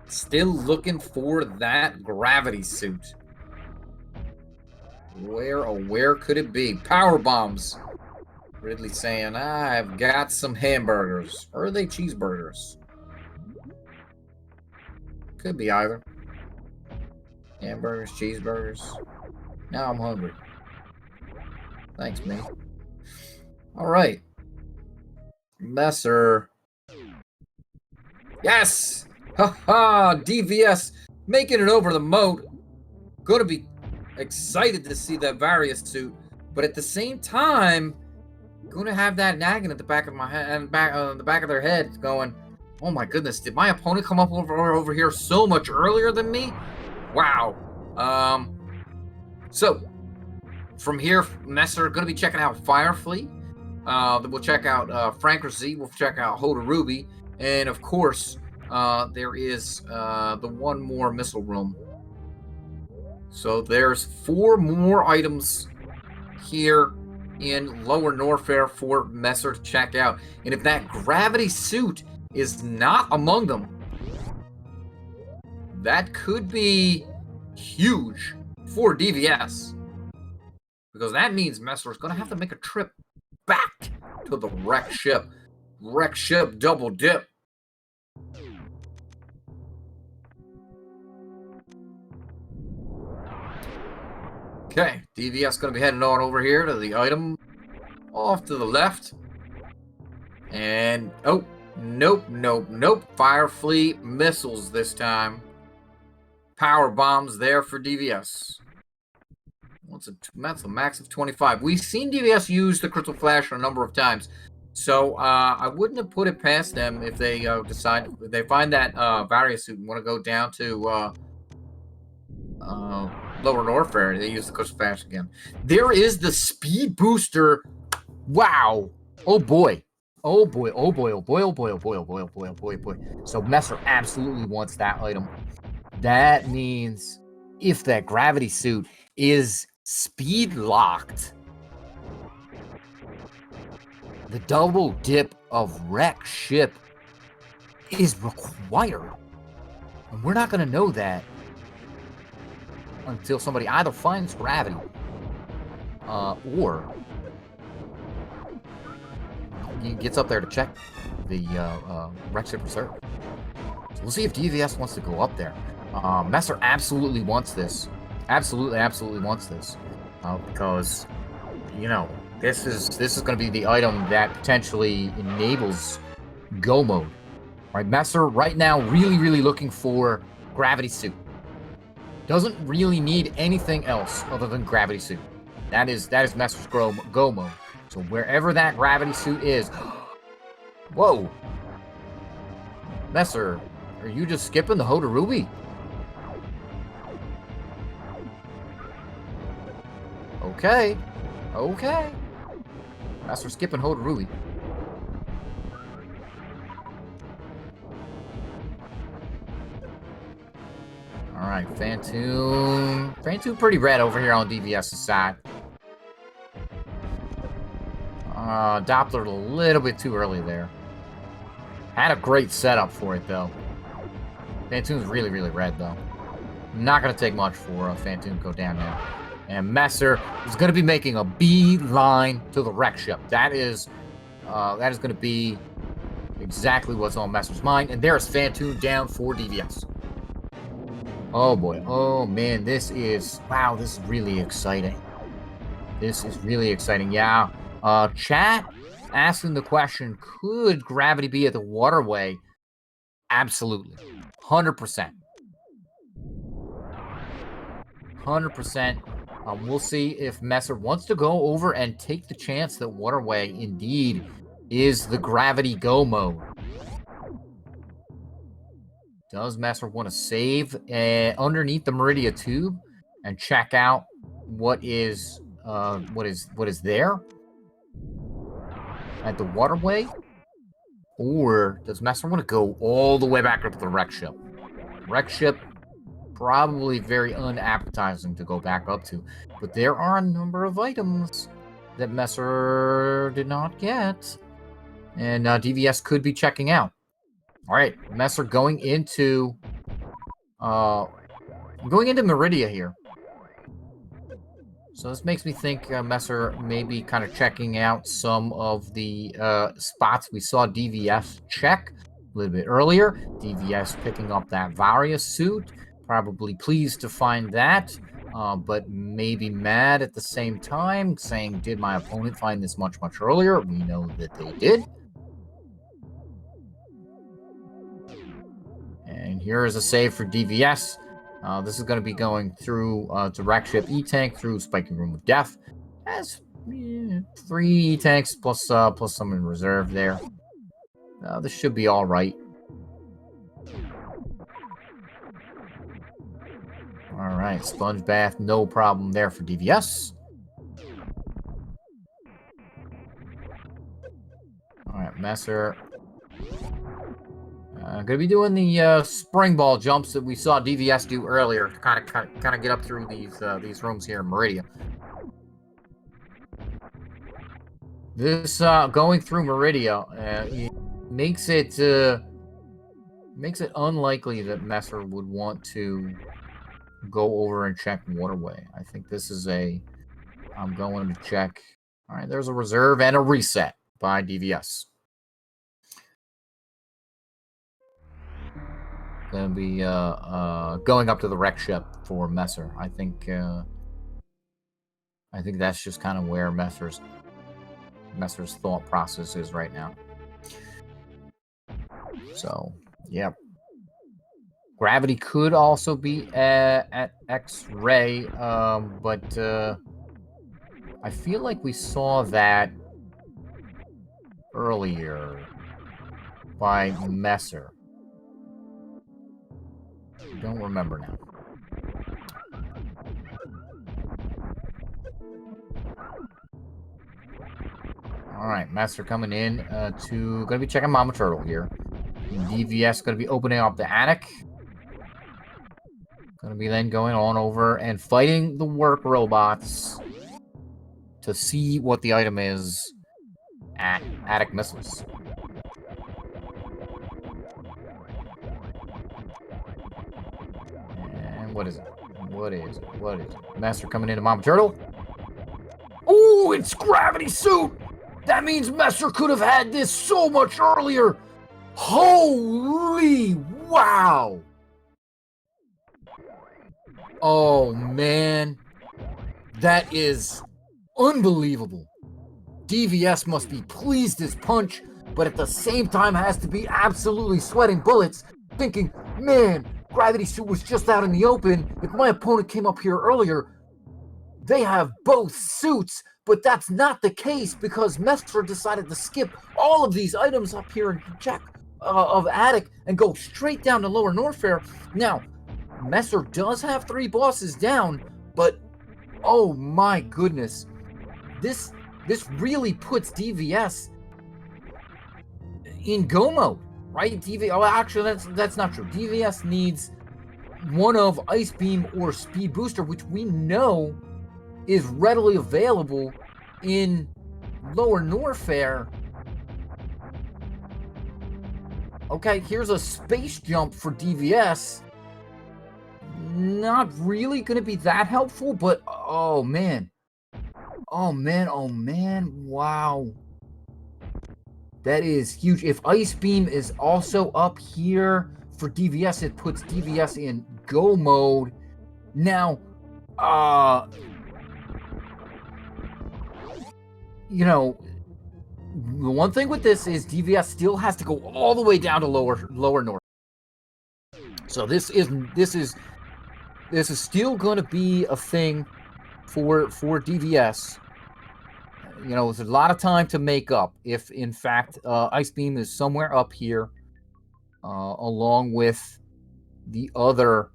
Still looking for that gravity suit. Where could it be? Power bombs. Ridley saying, I've got some hamburgers. Or are they cheeseburgers? Could be either. Hamburgers, cheeseburgers. Now I'm hungry. Thanks, me. Alright. Messer. Yes! Haha! DVS making it over the moat. Gonna be excited to see that Various suit, but at the same time, gonna have that nagging at the back of my head and the back of their head, going, "Oh my goodness, did my opponent come up over here so much earlier than me?" Wow. So from here, Messer gonna be checking out Firefleet. We'll check out Frank Z. We'll check out Hoda Ruby, and of course, there is the one more missile room. So there's 4 more items here in Lower Norfair for Messer to check out. And if that gravity suit is not among them, that could be huge for DVS. Because that means Messer is going to have to make a trip back to the wrecked ship. Wrecked ship double dip. Okay, DVS going to be heading on over here to the item off to the left. And, oh, nope. Firefleet missiles this time. Power bombs there for DVS. That's a max of 25. We've seen DVS use the Crystal Flash a number of times. So, I wouldn't have put it past them if they decide, if they find that Various suit and want to go down to Lower Norfair. They use the Crystal Flash again. There is the speed booster. Wow. Oh boy. So Messer absolutely wants that item. That means if that gravity suit is speed locked, the double dip of wreck ship is required. And we're not going to know that until somebody either finds gravity or he gets up there to check the wreck ship reserve. So we'll see if DVS wants to go up there. Messer absolutely wants this. Absolutely wants this. Because, you know, this is going to be the item that potentially enables go mode. Right, Messer right now really looking for gravity suit. Doesn't really need anything else other than gravity suit. That is Messer's go mode. So wherever that gravity suit is, whoa, Messer, are you just skipping the Hodarubi? Okay. Messer skipping Hodarubi. All right, Fantoon pretty red over here on DVS's side. Doppler a little bit too early there. Had a great setup for it, though. Fantoon's really red, though. Not going to take much for Fantoon to go down now. And Messer is going to be making a beeline to the wreck ship. That is going to be exactly what's on Messer's mind. And there's Fantoon down for DVS. Oh, boy. Oh, man. This is really exciting. Yeah. Chat asking the question, could gravity be at the waterway? Absolutely. 100%. 100%. We'll see if Messer wants to go over and take the chance that waterway indeed is the gravity go mode. Does Messer want to save underneath the Meridia tube and check out what is there at the waterway? Or does Messer want to go all the way back up to the wreck ship? Wreck ship, probably very unappetizing to go back up to. But there are a number of items that Messer did not get. And DVS could be checking out. All right, Messer going into Meridia here. So this makes me think Messer may be kind of checking out some of the spots we saw DVS check a little bit earlier. DVS picking up that Varia suit. Probably pleased to find that, but maybe mad at the same time, saying, did my opponent find this much earlier? We know that they did. And here is a save for DVS. This is going to be going through direct ship E-Tank through Spiking Room of Death. Has 3 E-Tanks plus some in reserve there. This should be all right. All right, sponge bath, no problem there for DVS. All right, Messer. Going to be doing the spring ball jumps that we saw DVS do earlier to kind of get up through these rooms here in Meridia. This going through Meridia makes it unlikely that Messer would want to go over and check waterway. I think this is I'm going to check. All right, there's a reserve and a reset by DVS. Going to be going up to the wreck ship for Messer. I think that's just kind of where Messer's thought process is right now. So, yep. Gravity could also be at X-ray, but I feel like we saw that earlier by Messer. Don't remember now. All right, Messer coming in gonna be checking Mama Turtle here. DVS gonna be opening up the attic. Gonna be then going on over and fighting the work robots to see what the item is at attic missiles. What is it? Master coming into Mama Turtle. Oh, it's gravity suit! That means Messer could have had this so much earlier! Holy wow! Oh, man. That is unbelievable. DVS must be pleased as punch, but at the same time has to be absolutely sweating bullets, thinking, man, Gravity Suit was just out in the open. If my opponent came up here earlier, they have both suits, but that's not the case because Messer decided to skip all of these items up here and check of Attic and go straight down to Lower Norfair. Now, Messer does have 3 bosses down, but oh my goodness, this really puts DVS in go mode, right? Oh, actually, that's not true. DVS needs one of Ice Beam or Speed Booster, which we know is readily available in Lower Norfair. Okay, here's a space jump for DVS. Not really going to be that helpful, but oh man. Oh man, wow. That is huge. If Ice Beam is also up here for DVS, it puts DVS in go mode. Now, you know, the one thing with this is DVS still has to go all the way down to lower north. So this is still going to be a thing for DVS. You know, there's a lot of time to make up if, in fact, Ice Beam is somewhere up here, along with the other,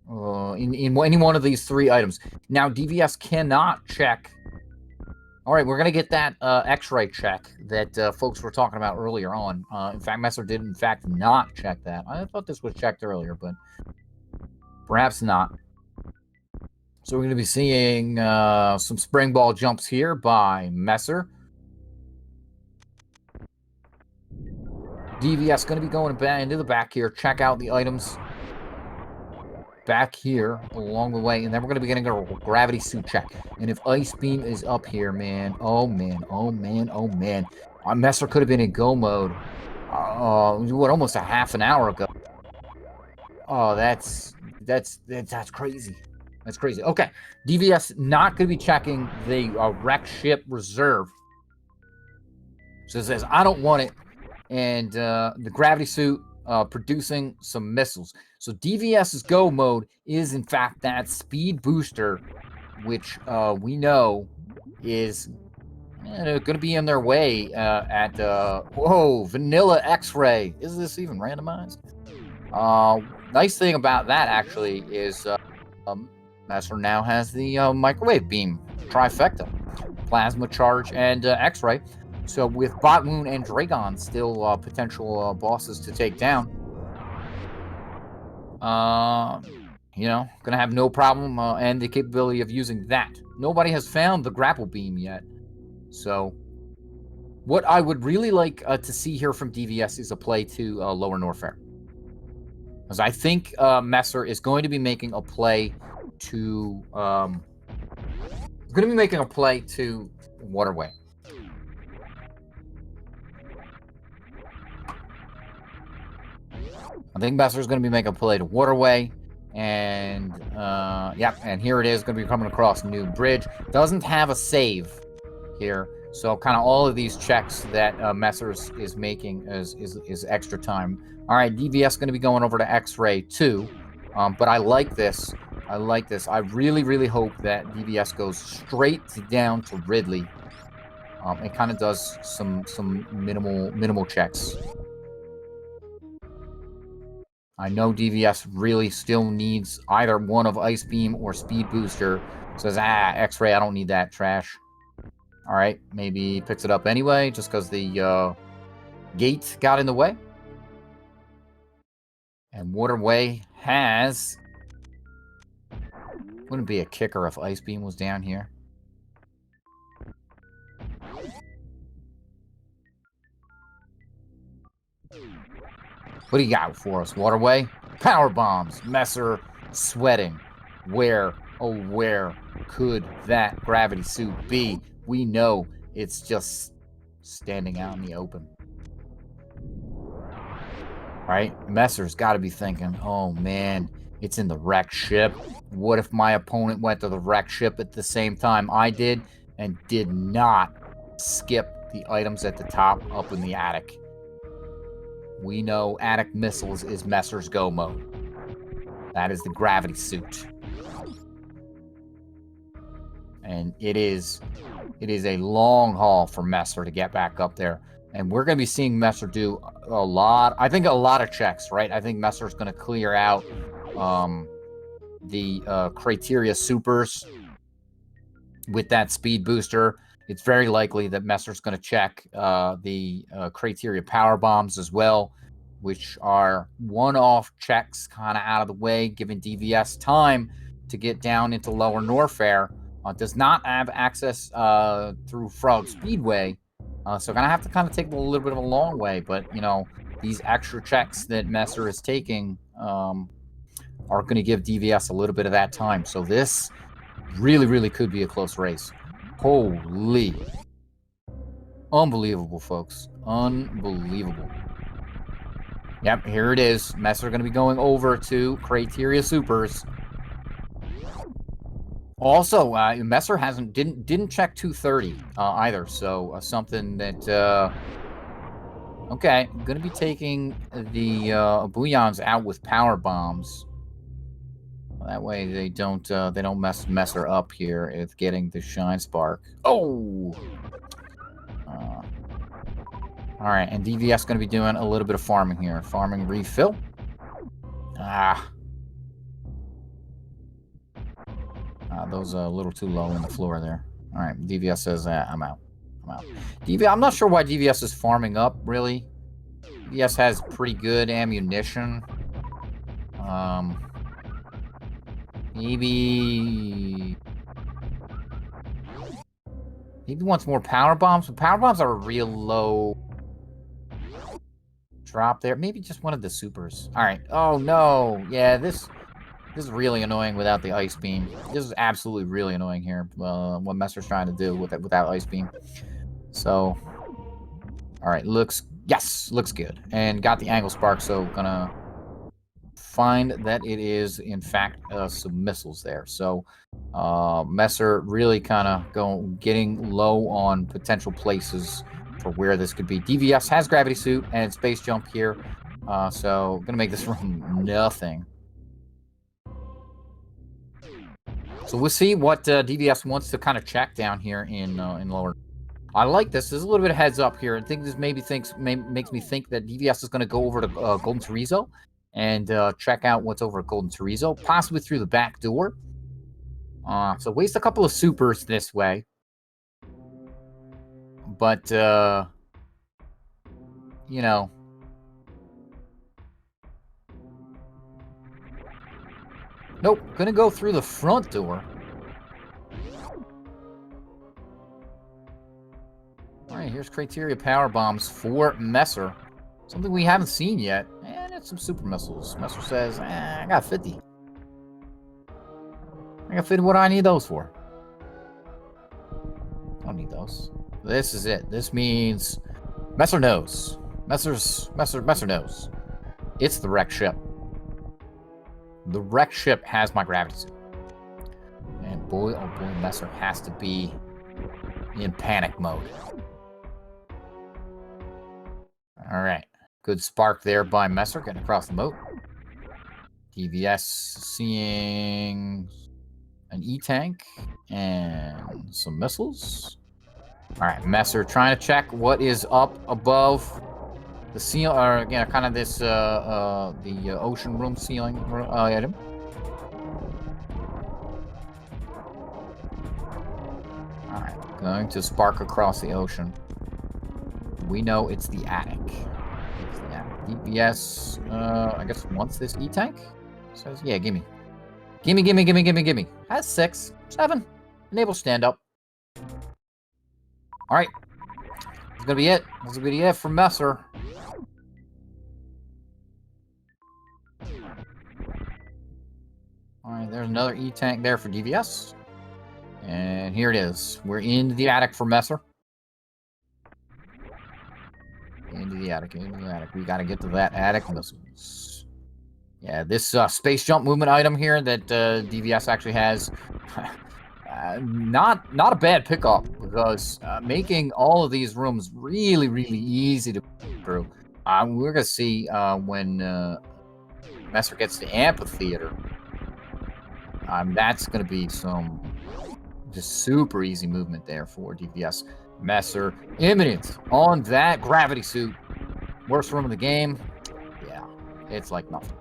in any one of these 3 items. Now, DVS cannot check. All right, we're going to get that X-ray check that folks were talking about earlier on. In fact, Messer did, in fact, not check that. I thought this was checked earlier, but perhaps not. So we're going to be seeing some spring ball jumps here by Messer. DVS going to be going into the back here. Check out the items back here along the way. And then we're going to be getting a gravity suit check. And if Ice Beam is up here, man. Oh, man. Oh, man. Oh, man. Messer could have been in go mode. Almost a half an hour ago. Oh, that's crazy. That's crazy. Okay, DVS not going to be checking the wreck ship reserve. So it says, I don't want it. And the gravity suit producing some missiles. So DVS's go mode is, in fact, that speed booster, which we know is going to be in their way at, whoa, Vanilla X-Ray. Is this even randomized? Nice thing about that, actually, is Messer now has the microwave beam trifecta, plasma charge, and X-ray. So with Botwoon and Dragon still potential bosses to take down, you know, gonna have no problem and the capability of using that. Nobody has found the grapple beam yet. So what I would really like to see here from DVS is a play to Lower Norfair. Because I think Messer is going to be making a play to Waterway. I think Messer is going to be making a play to Waterway, and yeah, and here it is going to be coming across New Bridge. Doesn't have a save here, so kind of all of these checks that Messer is making is extra time. All right, DVS going to be going over to X-Ray too, but I like this. I like this. I really hope that DVS goes straight down to Ridley. It kind of does some minimal checks. I know DVS really still needs either one of Ice Beam or Speed Booster. Says, X-Ray, I don't need that trash. All right, maybe picks it up anyway, just because the gate got in the way. And Waterway has... Wouldn't be a kicker if Ice Beam was down here. What do you got for us, Waterway? Power bombs. Messer sweating. Where, oh where could that gravity suit be? We know it's just standing out in the open. Right? Messer's got to be thinking, oh man, it's in the wreck ship. What if my opponent went to the wreck ship at the same time I did? and did not skip the items at the top up in the attic. We know attic missiles is Messer's go mode. That is the gravity suit. And it is a long haul for Messer to get back up there. And we're going to be seeing Messer do a lot of checks, right? I think Messer's going to clear out the Crateria supers with that speed booster. It's very likely that Messer's going to check the Crateria power bombs as well, which are one-off checks kind of out of the way, giving DVS time to get down into lower Norfair. Does not have access through Frog Speedway, so gonna have to kind of take a little bit of a long way. But you know, these extra checks that Messer is taking are going to give DVS a little bit of that time. So this really, really could be a close race. Holy, unbelievable, folks, unbelievable. Yep, here it is. Messer going to be going over to Crateria Supers. Also, Messer didn't check 230 either, so something that okay, I'm gonna be taking the Booyahs out with power bombs. That way they don't mess Messer up here with getting the shine spark. Oh, all right, and DVS gonna be doing a little bit of farming here, farming refill. Those are a little too low in the floor there. All right, DVS says, I'm out. I'm not sure why DVS is farming up, really. DVS has pretty good ammunition. Maybe wants more power bombs, but power bombs are a real low drop there. Maybe just one of the supers. All right. Oh, no. Yeah, this is really annoying without the ice beam. This is absolutely really annoying here. What Messer's trying to do without ice beam. So, all right, looks good. And got the angle spark, so gonna find that it is in fact some missiles there. So, Messer really kind of getting low on potential places for where this could be. DVS has gravity suit and space jump here, so gonna make this room nothing. So we'll see what DVS wants to kind of check down here in lower. I like this. There's a little bit of heads up here. I think this makes me think that DVS is going to go over to Golden Chorizo and check out what's over at Golden Chorizo, possibly through the back door. So waste a couple of supers this way. But, you know. Nope, gonna go through the front door. Alright, here's Crateria power bombs for Messer. Something we haven't seen yet. And it's some super missiles. Messer says, I got 50. I got 50. What do I need those for? I don't need those. This is it. This means Messer knows. Messer knows. It's the wrecked ship. The wrecked ship has my gravity suit. And boy, oh boy, Messer has to be in panic mode. Alright. Good spark there by Messer, getting across the moat. DVS seeing an E-tank and some missiles. Alright, Messer trying to check what is up above the ceiling, or again, kind of this, the ocean room ceiling item. Alright, going to spark across the ocean. We know it's the attic. It's the attic. DPS, I guess wants this E-tank? Says, yeah, gimme. Gimme. Has 6. 7. Enable stand up. Alright. That's gonna be it. That's gonna be it for Messer. Alright, there's another E-tank there for DVS. And here it is. We're into the attic for Messer. Into the attic. We gotta get to that attic missiles. Yeah, this space jump movement item here that DVS actually has Not a bad pickup, because making all of these rooms really, really easy to through. We're going to see when Messer gets the amphitheater. That's going to be some just super easy movement there for DVS. Messer, imminent on that gravity suit. Worst room in the game. Yeah, it's like nothing.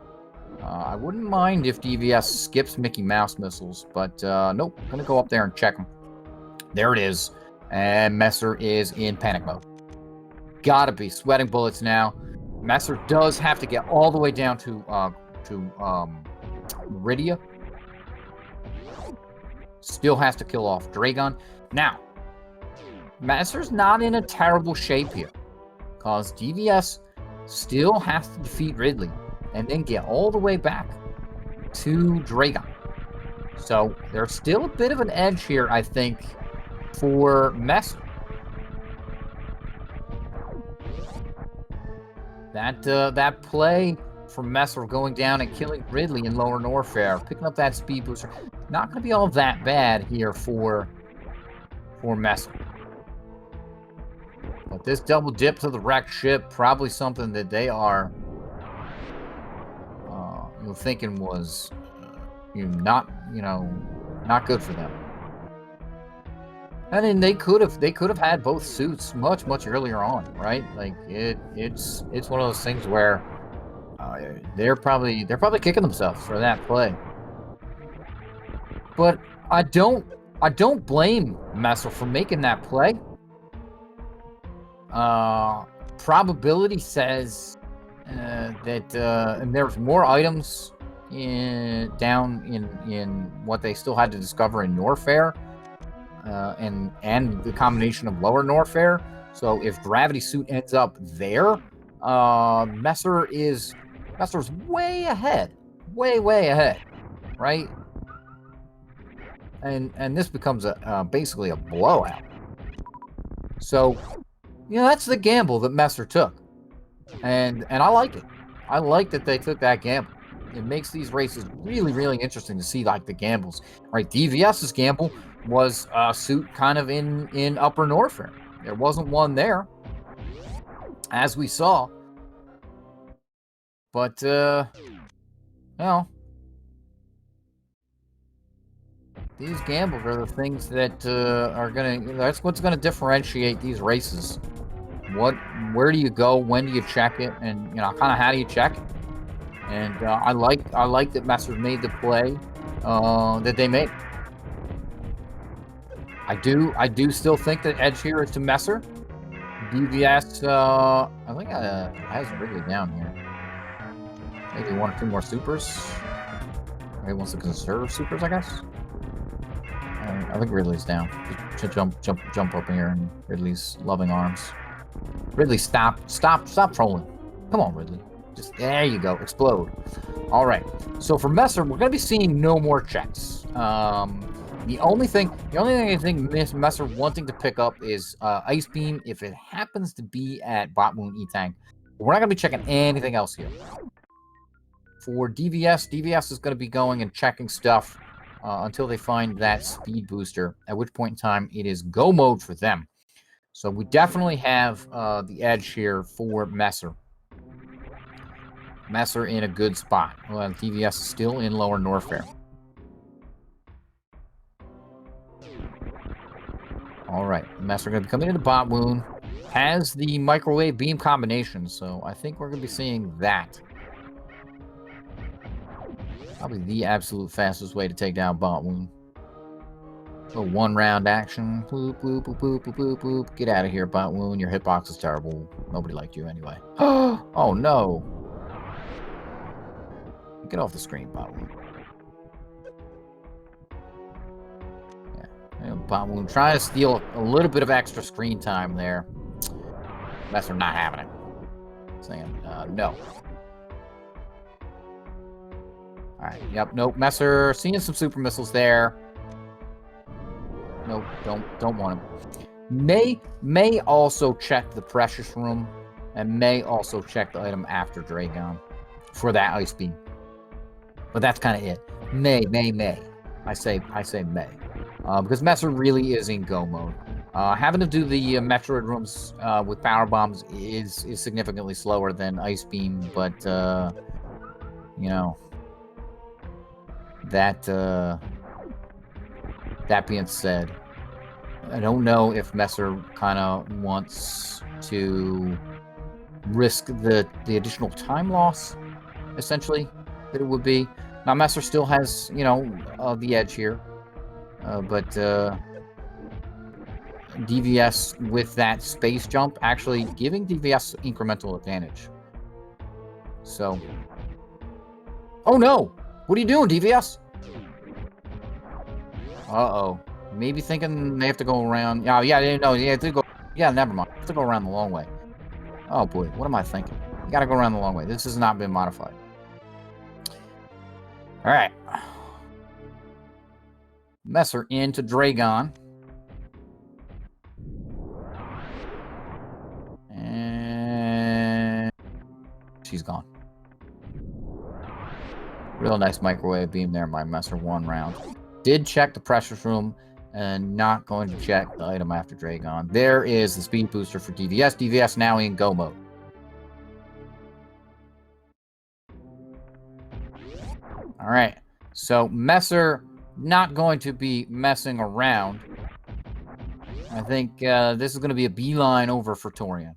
I wouldn't mind if DVS skips Mickey Mouse missiles, but nope. I'm going to go up there and check them. There it is. And Messer is in panic mode. Gotta be sweating bullets now. Messer does have to get all the way down to Meridia. Still has to kill off Dragon. Now, Messer's not in a terrible shape here, because DVS still has to defeat Ridley and then get all the way back to Dragon. So there's still a bit of an edge here, I think, for Messer. That play from Messer going down and killing Ridley in lower Norfair, picking up that speed booster, not going to be all that bad here for Messer. But this double dip to the wrecked ship, probably something that they are thinking was not good for them. And then they could have had both suits much earlier on, right? Like it's one of those things where they're probably kicking themselves for that play. But I don't blame Messer for making that play. Probability says that and there's more items down in what they still had to discover in Norfair, and the combination of lower Norfair. So if gravity suit ends up there, Messer's way ahead, way ahead, right? And this becomes basically a blowout. So that's the gamble that Messer took. And I like it. I like that they took that gamble. It makes these races really interesting to see, like, the gambles. Right, DVS's gamble was a suit kind of in upper Norfair. There wasn't one there, as we saw. But these gambles are the things that that's what's gonna differentiate these races. Where do you go? When do you check it? And kind of how do you check it? And I like that Messer made the play that they made. I do still think that edge here is to Messer. DVS, I think has Ridley down here. Maybe one or two more supers. Maybe wants to conserve supers, I guess. I think Ridley's down. Should jump up here in Ridley's loving arms. Ridley, stop trolling. Come on, Ridley. Just there you go. Explode. All right. So for Messer, we're going to be seeing no more checks. The only thing I think Messer wanting to pick up is Ice Beam if it happens to be at Bot Moon E-Tank. We're not going to be checking anything else here. For DVS is going to be going and checking stuff until they find that speed booster, at which point in time it is go mode for them. So we definitely have the edge here for Messer. Messer in a good spot. Well, DVS is still in lower Norfair. All right, Messer going to be coming into Bot Wound. Has the microwave beam combination, so I think we're going to be seeing that. Probably the absolute fastest way to take down Bot Wound. A one-round action. Boop, boop, boop, boop, boop, boop, boop. Get out of here, Bot Wound. Your hitbox is terrible. Nobody liked you anyway. Oh, no. Get off the screen, Bot Wound. Yeah, Bot Wound trying to steal a little bit of extra screen time there. Messer not having it. Saying, no. Alright, yep, nope. Messer seeing some super missiles there. Nope, don't want him. May also check the precious room, and may also check the item after Dragon for that ice beam. But that's kind of it. May. I say may. because Messer really is in go mode. Having to do the Metroid rooms with power bombs is significantly slower than Ice Beam, but you know, that being said, I don't know if Messer kind of wants to risk the additional time loss, essentially, that it would be. Now, Messer still has, the edge here, but DVS with that space jump actually giving DVS incremental advantage. So, oh no! What are you doing, DVS? Uh-oh. Maybe thinking they have to go around. Oh, yeah, no, you have to go. Yeah, never mind. Have to go around the long way. Oh boy, what am I thinking? You gotta go around the long way. This has not been modified. Alright. Messer into Dragon. And she's gone. Real nice microwave beam there by Messer, 1 round. Did check the precious room and not going to check the item after Dragon. There is the speed booster for DVS. DVS now in go mode. All right, so Messer not going to be messing around. I think this is going to be a beeline over for Torian.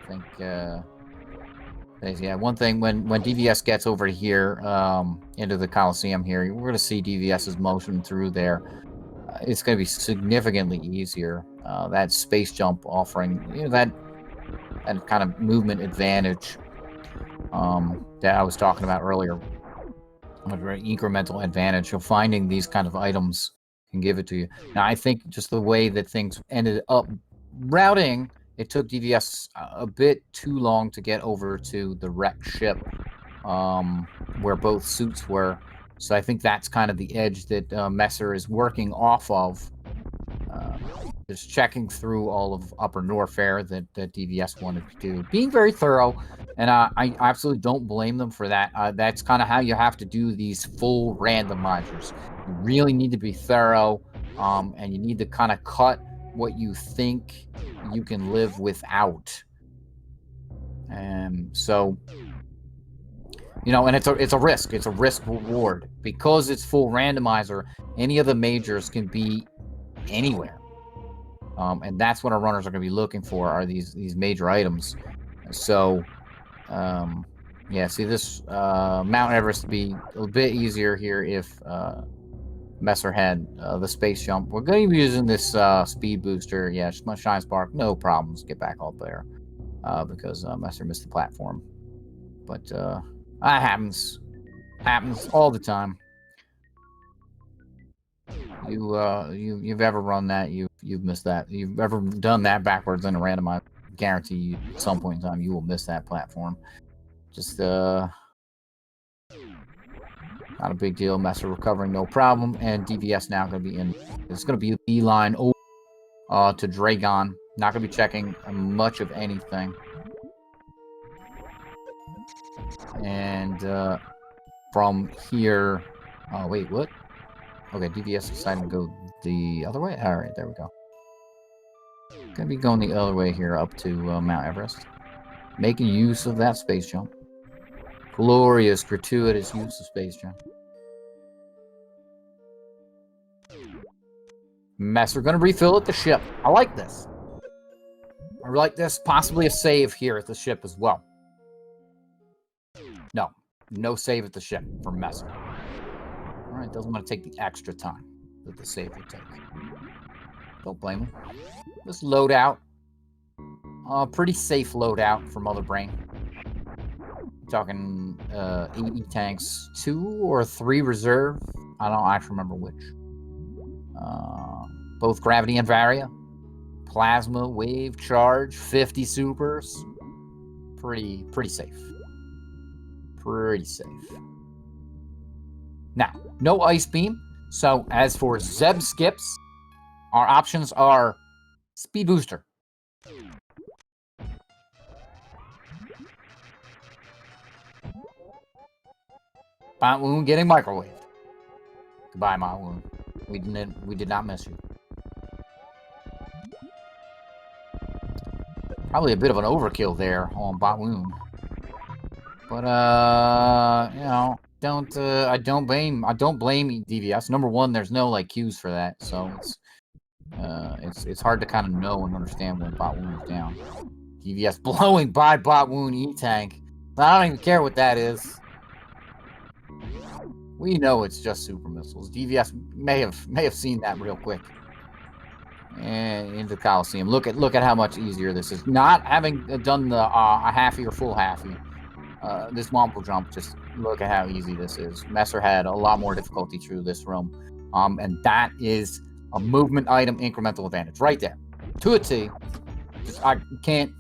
I think, yeah, one thing, when DVS gets over here into the Coliseum here, we're going to see DVS's motion through there. It's going to be significantly easier. That space jump offering, that kind of movement advantage that I was talking about earlier. A very incremental advantage. So finding these kind of items can give it to you. Now, I think just the way that things ended up routing, it took DVS a bit too long to get over to the wrecked ship where both suits were. So I think that's kind of the edge that Messer is working off of. Just checking through all of Upper Norfair that DVS wanted to do. Being very thorough, and I absolutely don't blame them for that. That's kind of how you have to do these full randomizers. You really need to be thorough, and you need to kind of cut what you think you can live without. So, and it's a risk. It's a risk reward. Because it's full randomizer, any of the majors can be anywhere. And that's what our runners are going to be looking for, are these major items. So, yeah, see this Mount Everest would be a bit easier here if Messer had the space jump. We're going to be using this speed booster. Yeah, just my Shine Spark, no problems. Get back up there because Messer missed the platform. But that happens all the time. You've ever run that, you've missed that. You've ever done that backwards in a randomizer, guarantee you at some point in time you will miss that platform. Just not a big deal. Messer recovering, no problem. And DVS now going to be in. It's going to be a beeline over to Dragon. Not going to be checking much of anything. And from here, oh wait, what? Okay, DVS decided to go the other way. All right, there we go. Gonna be going the other way here up to Mount Everest. Making use of that space jump. Glorious, gratuitous use of space jump. Messer gonna refill at the ship. I like this. I like this. Possibly a save here at the ship as well. No save at the ship for Messer. Alright, doesn't want to take the extra time that the save would take. Don't blame him. This loadout. Pretty safe loadout for Mother Brain. Talking 80 tanks, 2 or 3 reserve. I don't actually remember which. Both gravity and varia. Plasma, wave, charge, 50 supers. Pretty safe. Pretty safe. Now, no ice beam. So as for Zeb skips, our options are speed booster. Mount Wound getting microwaved. Goodbye, Mount Wound. We did not miss you. Probably a bit of an overkill there on Batwoon. But you know, I don't blame DVS. Number one, there's no like cues for that, so it's hard to kind of know and understand when Batwoon is down. DVS blowing by Batwoon E-Tank. I don't even care what that is. We know it's just super missiles. DVS may have seen that real quick. And into the Coliseum. Look at how much easier this is. Not having done the a halfie or full halfie. This womple jump, just look at how easy this is. Messer had a lot more difficulty through this room. And that is a movement item incremental advantage right there. To a T. I can't,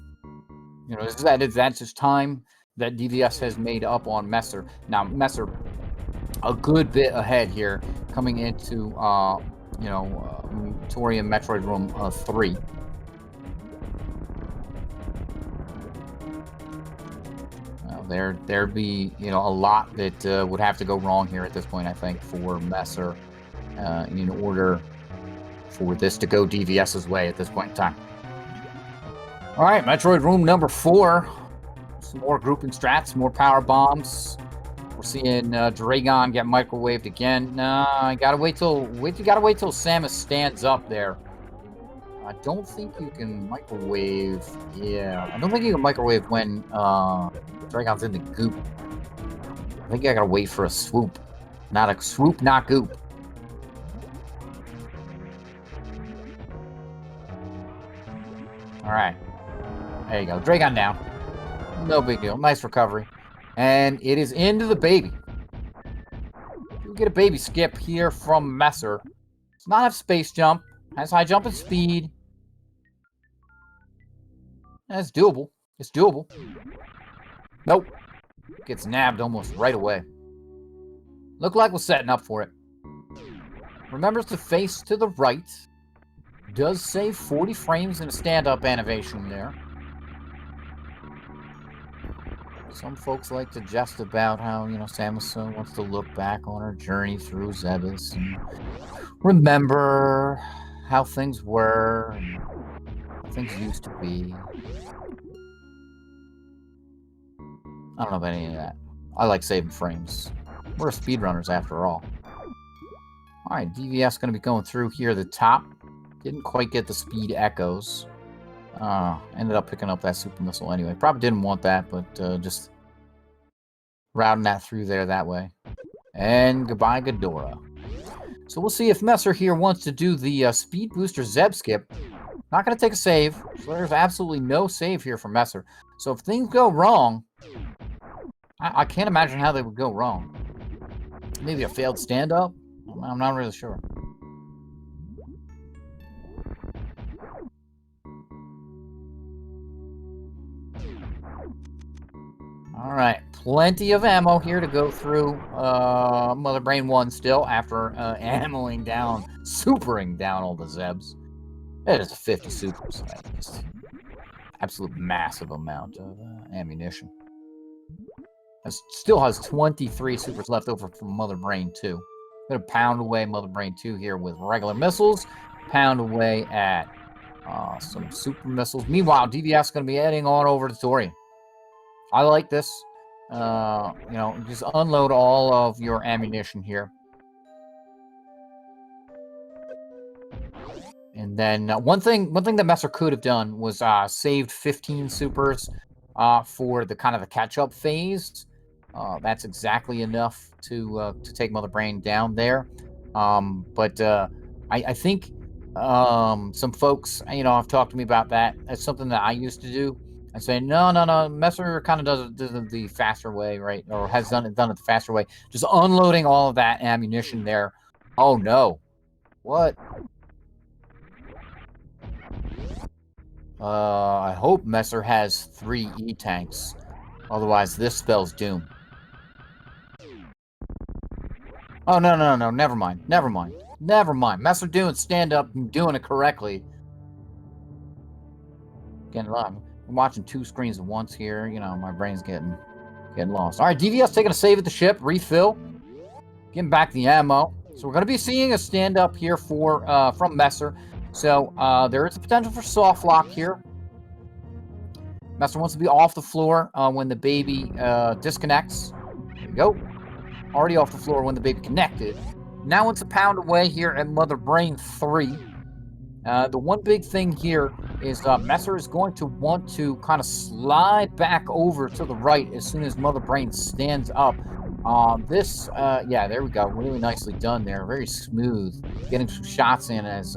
you know, that's just time that DVS has made up on Messer. Now, Messer, a good bit ahead here, coming into, you know, Torium Metroid Room 3. There'd be, you know, a lot that would have to go wrong here at this point, I think, for Messer in order for this to go DVS's way at this point in time. All right, Metroid Room number 4. Some more grouping strats, more power bombs. We're seeing Dragon get microwaved again. Nah, you gotta wait till Samus stands up there. I don't think you can microwave. Yeah, I don't think you can microwave when Dragon's in the goop. I think I gotta wait for a swoop. Not a swoop, not goop. Alright. There you go. Dragon down. No big deal. Nice recovery. And it is into the baby. We get a baby skip here from Messer. Does not have space jump. Has high jump and speed. That's doable. It's doable. Nope. Gets nabbed almost right away. Look like we're setting up for it. Remembers to face to the right. Does save 40 frames in a stand-up animation there. Some folks like to jest about how, you know, Samus wants to look back on her journey through Zebes and remember how things were and how things used to be. I don't know about any of that. I like saving frames. We're speedrunners after all. Alright, DVS going to be going through here at the top. Didn't quite get the speed echoes. Ended up picking up that super missile anyway. Probably didn't want that, but just routing that through there that way. And goodbye, Ghidorah. So we'll see if Messer here wants to do the speed booster Zeb skip. Not going to take a save. So there's absolutely no save here for Messer. So if things go wrong, I can't imagine how they would go wrong. Maybe a failed stand-up? I'm not really sure. Alright, plenty of ammo here to go through Mother Brain 1 still after ammoing down, supering down all the Zebs. That is 50 supers. Just absolute massive amount of ammunition. It still has 23 supers left over from Mother Brain 2. Gonna pound away Mother Brain 2 here with regular missiles. Pound away at some super missiles. Meanwhile, DVS is gonna be heading on over to Torium. I like this. You know, just unload all of your ammunition here. And then one thing that Messer could have done was saved 15 supers for the kind of the catch-up phase. That's exactly enough to take Mother Brain down there. But I think some folks, you know, have talked to me about that. That's something that I used to do. I say, no. Messer kind of does it the faster way, right? Or has done it the faster way. Just unloading all of that ammunition there. Oh, no. What? I hope Messer has 3 E-tanks. Otherwise, this spells doom. Oh, no. Never mind. Messer doing stand-up and doing it correctly. Getting lost. I'm watching 2 screens at once here. You know, my brain's getting lost. All right, DVS taking a save at the ship. Refill. Getting back the ammo. So we're going to be seeing a stand-up here from Messer. So there is a potential for soft lock here. Messer wants to be off the floor when the baby disconnects. There you go. Already off the floor when the baby connected. Now it's a pound away here at Mother Brain 3. The one big thing here is Messer is going to want to kind of slide back over to the right as soon as Mother Brain stands up. Yeah, there we go. Really nicely done there. Very smooth. Getting some shots in as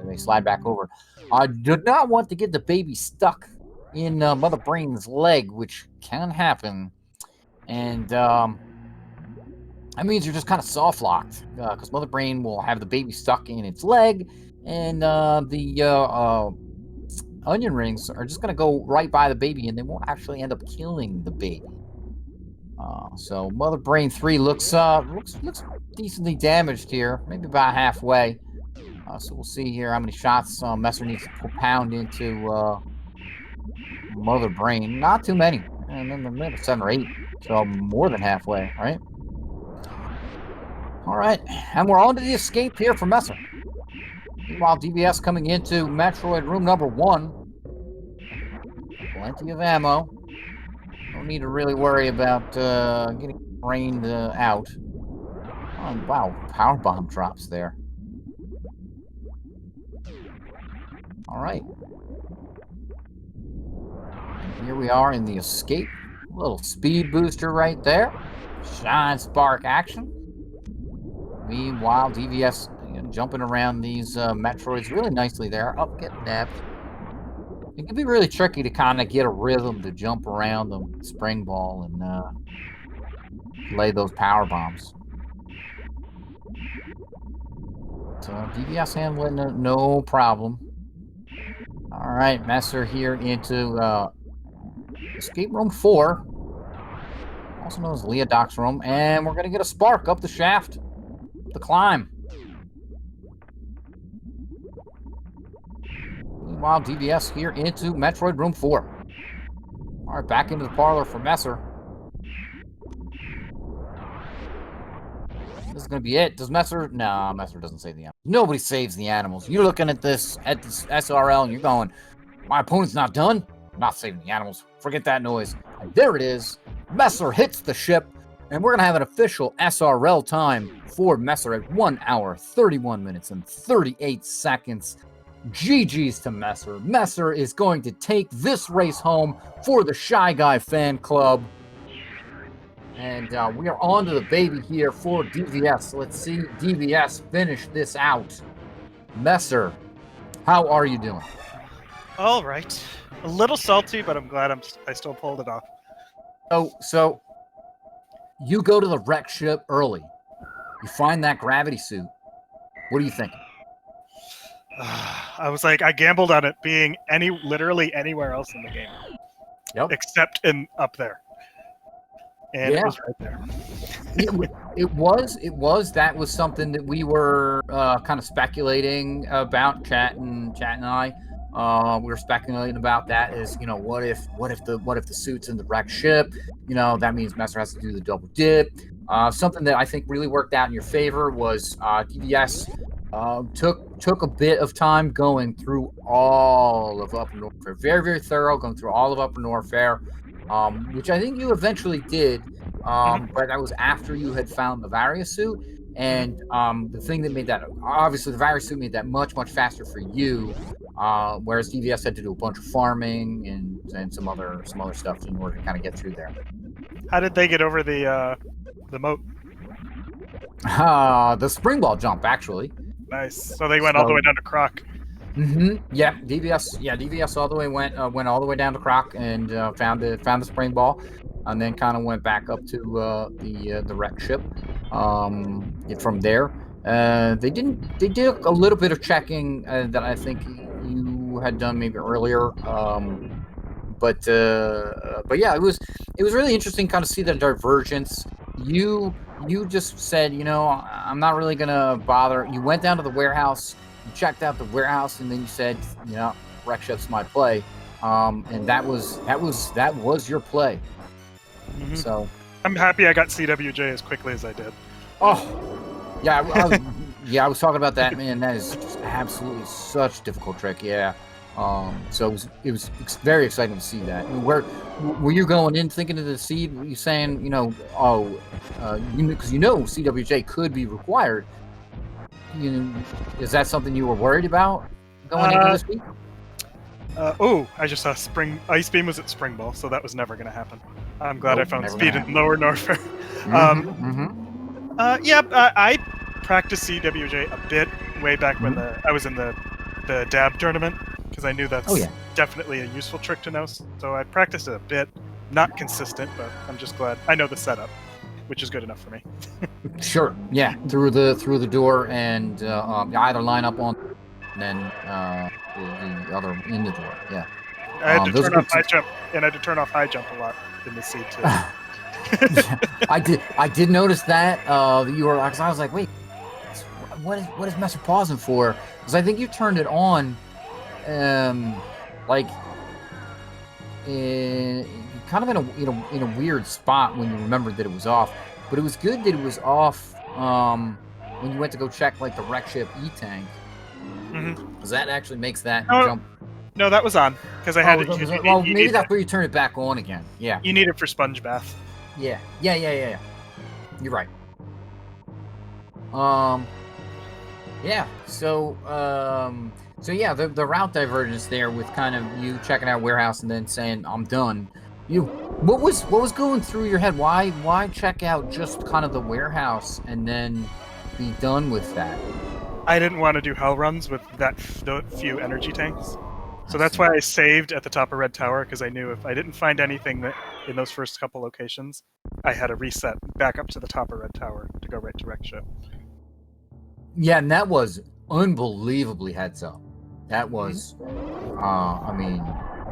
they slide back over. I did not want to get the baby stuck in Mother Brain's leg, which can happen. And that means you're just kind of soft locked because Mother Brain will have the baby stuck in its leg. And the onion rings are just going to go right by the baby, and they won't actually end up killing the baby. So Mother Brain 3 looks decently damaged here, maybe about halfway. So we'll see here how many shots Messer needs to pound into Mother Brain. Not too many, maybe 7 or 8. So more than halfway, right? All right, and we're on to the escape here for Messer. Meanwhile, DVS coming into Metroid room number 1. Plenty of ammo. Don't need to really worry about getting rained out. Oh, wow, power bomb drops there. All right. And here we are in the escape. A little speed booster right there. Shine spark action. Meanwhile, DVS jumping around these Metroids really nicely there. Up, getting nabbed. It can be really tricky to kind of get a rhythm to jump around the spring ball and lay those power bombs. So DVS handling no problem. All right, Messer here into escape room 4, also known as Leodoc's room, and we're going to get a spark up the shaft, the climb. Meanwhile, DVS here into Metroid room 4. All right, back into the parlor for Messer. This is going to be it. Does Messer? No, Messer doesn't save the animals. Nobody saves the animals. You're looking at this SRL and you're going, my opponent's not done? I'm not saving the animals. Forget that noise. And there it is. Messer hits the ship, and we're going to have an official SRL time for Messer at 1 hour, 31 minutes, and 38 seconds. GG's to Messer. Messer is going to take this race home for the Shy Guy fan club. And we are on to the baby here for DVS. Let's see DVS finish this out. Messer, how are you doing? All right. A little salty, but I'm glad I still pulled it off. So you go to the wreck ship early. You find that gravity suit. What are you thinking? I was like, I gambled on it being literally anywhere else in the game. Yep. Except up there. And it was right there. It was. That was something that we were kind of speculating about, Chat and I. We were speculating about that as, what if the suit's in the wrecked ship? That means Messer has to do the double dip. Something that I think really worked out in your favor was DVS took a bit of time going through all of Upper Norfair. Very, very thorough, going through all of Upper Norfair, which I think you eventually did, but that was after you had found the Varia suit. And the thing that made that, obviously the Varia suit made that much, much faster for you, whereas DVS had to do a bunch of farming and some other stuff in order to kind of get through there. How did they get over the moat? The spring ball jump, actually. Nice. So they went all the way down to Croc. Yeah, DVS all the way went all the way down to Croc and found the spring ball, and then kind of went back up to the wreck ship. From there, they did a little bit of checking that I think you had done maybe earlier. But yeah, it was really interesting kind of see the divergence. You just said, I'm not really gonna bother. You went down to the warehouse, you checked out the warehouse, and then you said, wreck ship's my play. And that was your play. So I'm happy I got CWJ as quickly as I did. Oh, Yeah, I was talking about that, man. That is just absolutely such a difficult trick. Yeah. So it was very exciting to see that. I mean, where were you going in thinking of the seed? Were you saying, because CWJ could be required. Is that something you were worried about going into this week? I just saw Ice Beam was at Spring Ball, so that was never going to happen. I'm glad Nope, I found never speed gonna in lower Norfair. I practiced CWJ a bit way back when I was in the DAB tournament, because I knew that's definitely a useful trick to know. So I practiced it a bit, not consistent, but I'm just glad I know the setup, which is good enough for me. Sure. Yeah, through the door and either line up on, and then the other in the door. Yeah. I had to turn off high jump, and I had to turn off high jump a lot in the seed too. Yeah, I did notice that you were, because I was like, wait, what is Messer pausing for? Because I think you turned it on, like kind of in a weird spot when you remembered that it was off. But it was good that it was off when you went to go check like the wreck ship E-tank, because that actually makes that jump. No, that was on because I had it. Well, maybe that's where you turn it back on again. Yeah, you need it for sponge bath. Yeah. You're right. Yeah. So yeah, the route divergence there with kind of you checking out warehouse and then saying I'm done. What was going through your head? Why check out just kind of the warehouse and then be done with that? I didn't want to do hell runs with that few energy tanks. So that's why I saved at the top of Red Tower, because I knew if I didn't find anything that in those first couple locations, I had to reset back up to the top of Red Tower to go right to wreck ship. Yeah, and that was unbelievably heads up. That was,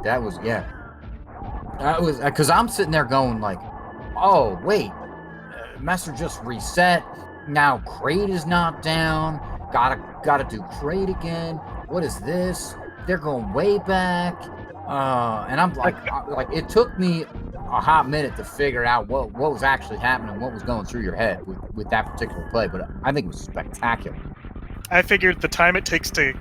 that was because I'm sitting there going like, oh wait, Messer just reset. Now Crate is not down. Gotta do Crate again. What is this? They're going way back, and I'm like it took me a hot minute to figure out what was actually happening, what was going through your head with that particular play. But I think it was spectacular. I figured the time it takes to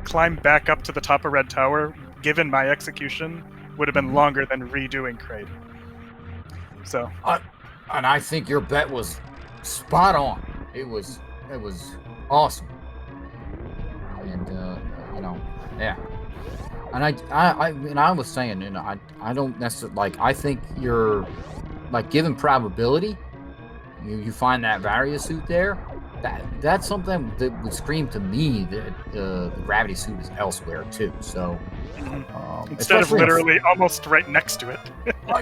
climb back up to the top of Red Tower, given my execution, would have been longer than redoing Crate. So, and I think your bet was spot on. It was awesome, and yeah. And I was saying, I don't necessarily I think you're given probability, you find that Varia suit there. That's something that would scream to me that the gravity suit is elsewhere too. So instead of literally almost right next to it.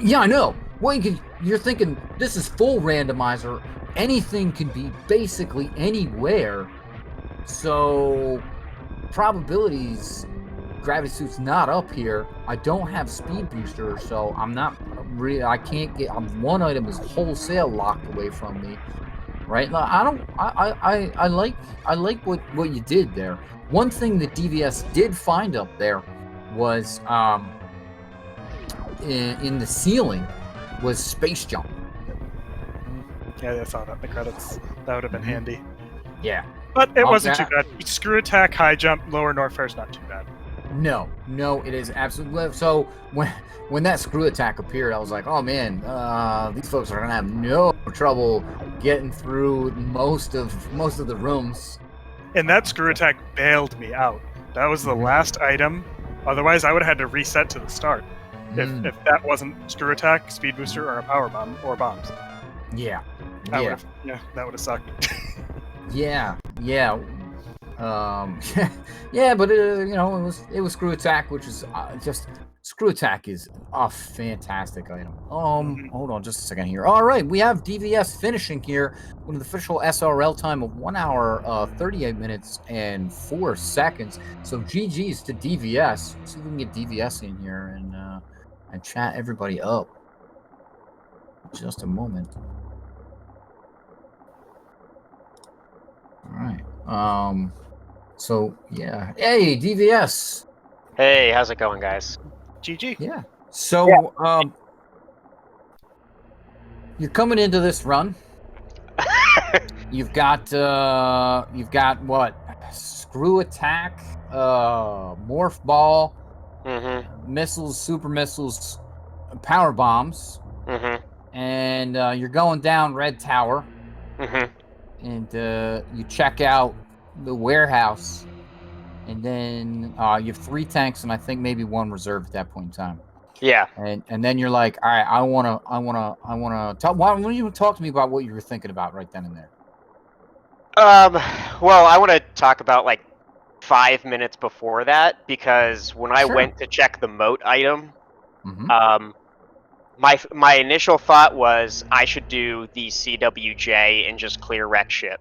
Yeah, I know. Well, you're thinking this is full randomizer. Anything can be basically anywhere. So probabilities. Gravity suit's not up here. I don't have speed booster, so I'm not really. I can't get. One item is wholesale locked away from me. Right? I like what you did there. One thing that DVS did find up there was in the ceiling was space jump. Yeah, I saw that in the credits. That would have been handy. Yeah, but it wasn't too bad. Screw attack, high jump, lower Norfair's not too bad. No, it is absolutely. So when that screw attack appeared, I was like, oh man, these folks are gonna have no trouble getting through most of the rooms. And that screw attack bailed me out. That was the last item. Otherwise, I would have had to reset to the start. If that wasn't screw attack, speed booster, or a power bomb or bombs. Yeah. That would have sucked. Yeah. Yeah, but it was screw attack, which is just screw attack is a fantastic item. Hold on just a second here. All right, we have DVS finishing here with an official SRL time of 1 hour 38 minutes and 4 seconds. So GG's to DVS. Let's see if we can get DVS in here and chat everybody up. Just a moment. All right. So yeah. Hey, DVS. Hey, how's it going, guys? GG. Yeah. So you're coming into this run. You've got what? Screw attack, morph ball, missiles, super missiles, power bombs, and you're going down Red Tower, and you check out the warehouse, and then you have 3 tanks and I think maybe 1 reserve at that point in time. Yeah. And then you're like, all right, I wanna talk. Why don't you talk to me about what you were thinking about right then and there? Well, I want to talk about like 5 minutes before that, because when I went to check the moat item, my initial thought was I should do the CWJ and just clear wreck ship.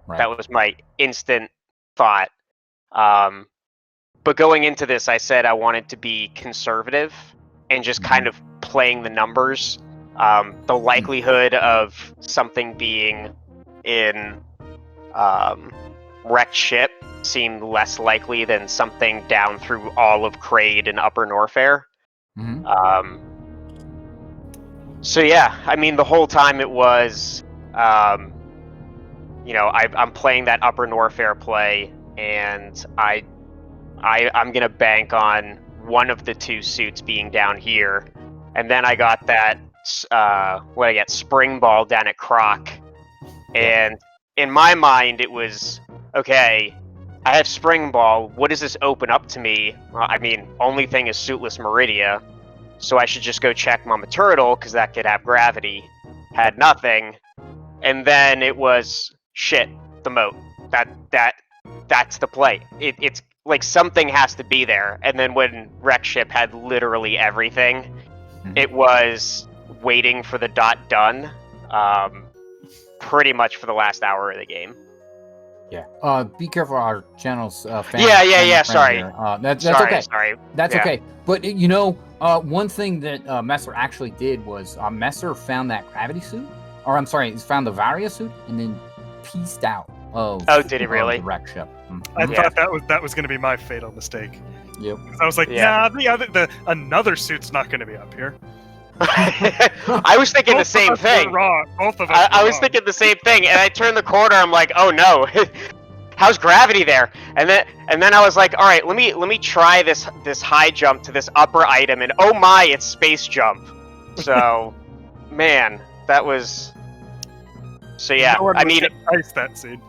Right. That was my instant thought. But going into this, I said I wanted to be conservative and just kind of playing the numbers. The likelihood of something being in wrecked ship seemed less likely than something down through all of Crade and Upper Norfair. So yeah, I mean, the whole time it was, I'm playing that Upper Norfair play, and I'm gonna bank on one of the 2 suits being down here, and then I got that spring ball down at Croc, and in my mind it was, okay, I have spring ball, what does this open up to me? Well, I mean, only thing is suitless Meridia, so I should just go check Mama Turtle because that could have gravity. Had nothing, and then it was shit, the moat. That's the play. It's like something has to be there, and then when wreck ship had literally everything, it was waiting for the dot done. Pretty much for the last hour of the game. Yeah. Be careful, our channel's fan. Yeah. Sorry. That's sorry, okay. Sorry. That's okay. But one thing that Messer actually did was Messer found that gravity suit, or I'm sorry, he found the Varia suit, and then pieced out of. Oh, did he really? The wreck ship. I thought that was going to be my fatal mistake. Yep. I was like, the another suit's not going to be up here. I was thinking the same thing. Both of us. I was thinking the same thing, and I turned the corner. I'm like, oh no, how's gravity there? And then I was like, all right, let me try this high jump to this upper item, and oh my, it's space jump. So, man, that was. So yeah, I mean, ice that scene.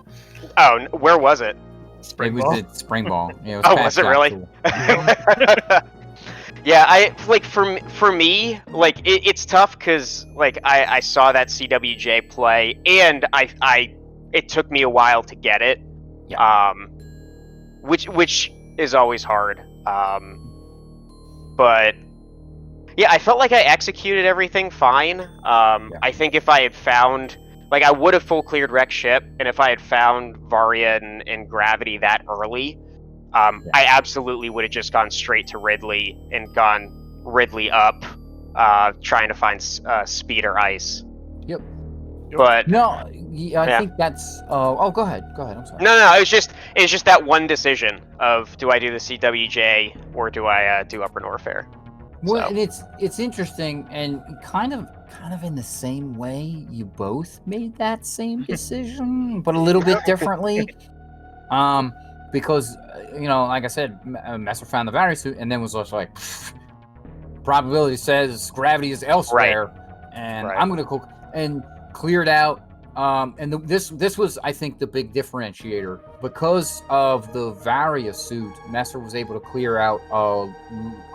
Oh, where was it? It was at Spring Ball. Yeah, was it really? Yeah, I like for me, like it's tough because like I saw that CWJ play, and it took me a while to get it. Yeah. Which is always hard. But yeah, I felt like I executed everything fine. I think if I had found, like, I would have full cleared wreck ship, and if I had found Varia and gravity that early, I absolutely would have just gone straight to Ridley and gone Ridley up, trying to find speed or ice. Yep. But no, I think that's. Go ahead. I'm sorry. No. It's just that one decision of, do I do the CWJ or do I do Upper Norfair? Well, and it's interesting, and kind of in the same way, you both made that same decision, but a little bit differently. Because like I said, Messer found the Varia suit, and then was also like, probability says gravity is elsewhere, and I'm gonna go and cleared out. And this was, I think, the big differentiator, because of the Varia suit. Messer was able to clear out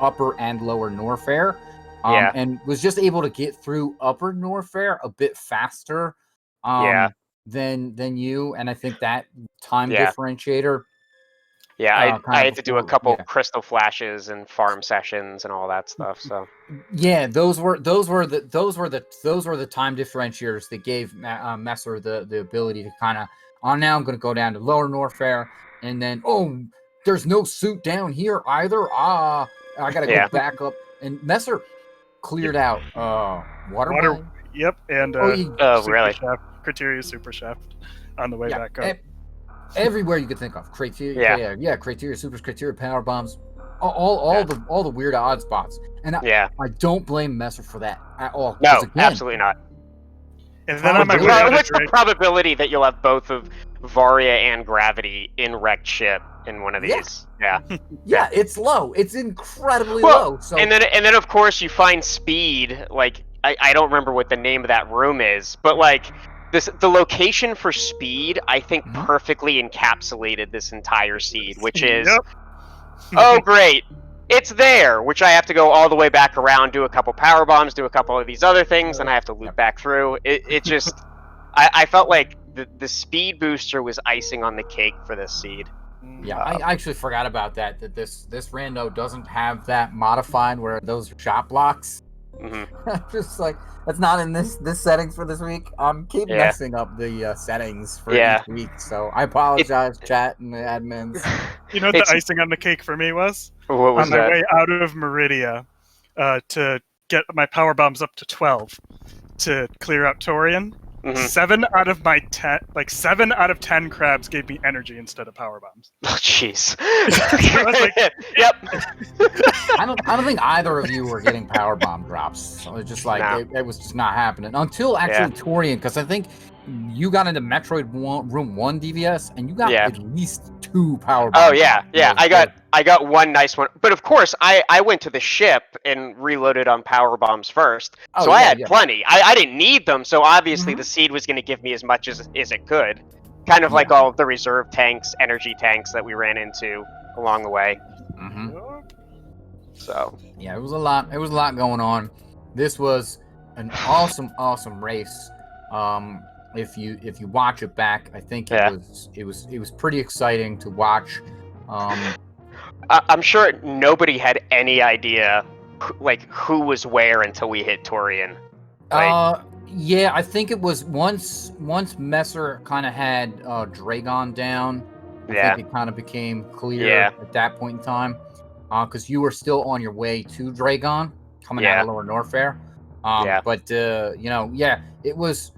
Upper and Lower Norfair, and was just able to get through Upper Norfair a bit faster than you. And I think that time differentiator. Yeah, I had to do a couple crystal flashes and farm sessions and all that stuff. So yeah, those were the time differentiators that gave Messer the ability to kind of, now I'm going to go down to Lower Norfair, and then there's no suit down here either. I got to go back up, and Messer cleared out water. Yep, and really? Crateria Super Shaft on the way back up. Everywhere you could think of, Crateria, Crateria Supers, Crateria Power Bombs, all the weird odd spots, and I don't blame Messer for that at all. No, absolutely not. And then on my way out of What's the Drake, probability that you'll have both of Varia and Gravity in wrecked ship in one of these? Yeah. Yeah, it's low. It's incredibly Well, low. So and then of course you find Speed. Like I don't remember what the name of that room is, but like the location for Speed I think perfectly encapsulated this entire seed, which is oh great, it's there, which I have to go all the way back around, do a couple power bombs, do a couple of these other things, and I have to loop back through. It just I felt like the speed booster was icing on the cake for this seed. Yeah, I actually forgot about that. That this Rando doesn't have that modified where those are shot blocks. Just like that's not in this settings for this week. Keep messing up the settings for each week. So I apologize, chat and the admins. You know what the icing on the cake for me was? What was on my way out of Meridia, to get my power bombs up to 12 to clear out Torian. 7 out of 10 crabs gave me energy instead of power bombs. Oh jeez. Yep. I don't think either of you were getting power bomb drops. So it's just like it was just not happening until actually Torian, because I think you got into Metroid room 1 DVS and you got at least 2 power bombs. Oh yeah. I got one nice one, but of course I went to the ship and reloaded on power bombs first, so I had plenty. I didn't need them, so obviously the seed was going to give me as much as it could, kind of like all of the reserve tanks, energy tanks that we ran into along the way. So yeah, it was a lot going on. This was an awesome race. If you watch it back, I think it was pretty exciting to watch. I'm sure nobody had any idea who was where until we hit Torian. Yeah, I think it was once Messer kind of had Dragon down. I think it kind of became clear at that point in time, because you were still on your way to Dragon, coming out of Lower Norfair. But it was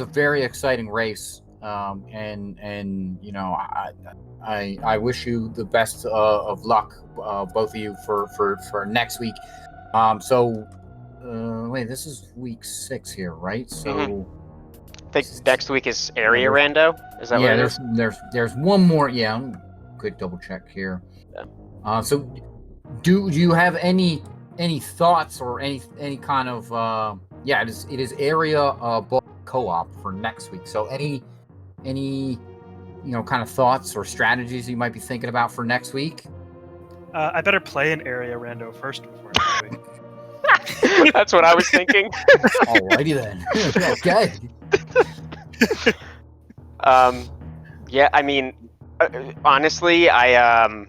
a very exciting race, and you know I wish you the best of luck, both of you for next week. Wait, this is week 6 here, right? So I think next week is area rando. Is that what it is? There's one more. Yeah, I'm quick double check here. So do you have any thoughts or any kind of it is area co-op for next week. So any kind of thoughts or strategies you might be thinking about for next week? I better play an area rando first before next week. That's what I was thinking. Alrighty then. Okay. Yeah, I mean, honestly, I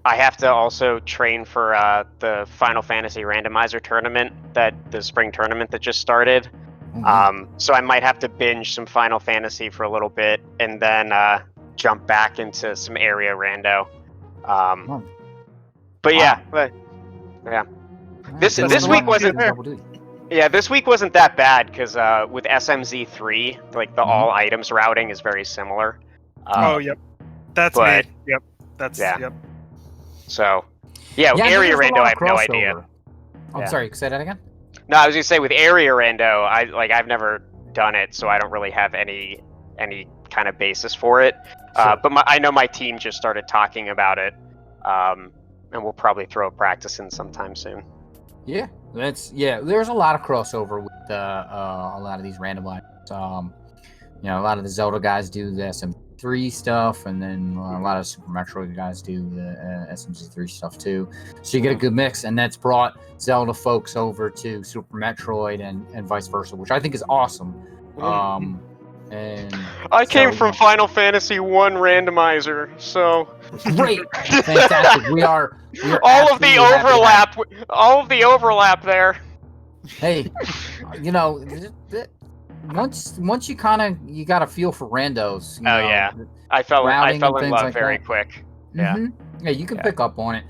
have to also train for the Final Fantasy Randomizer tournament, the spring tournament that just started. So I might have to binge some Final Fantasy for a little bit and then jump back into some area rando. But yeah. This week wasn't. Yeah, this week wasn't that bad because with SMZ3, like the all items routing is very similar. That's me. Yep, So, area rando, I have no idea. I'm sorry, say that again. No, I was gonna say with area rando, I've never done it, so I don't really have any kind of basis for it. But I know my team just started talking about it, and we'll probably throw a practice in sometime soon. Yeah, there's a lot of crossover with a lot of these random items. A lot of the Zelda guys do the SM3 stuff, and then a lot of Super Metroid guys do the SMZ3 stuff too. So you get a good mix, and that's brought Zelda folks over to Super Metroid and vice versa, which I think is awesome. And I came from Final Fantasy 1 Randomizer, so great, fantastic. We are all of the overlap there. Hey, once you got a feel for randos. I fell in love very quick. Yeah, you can pick up on it.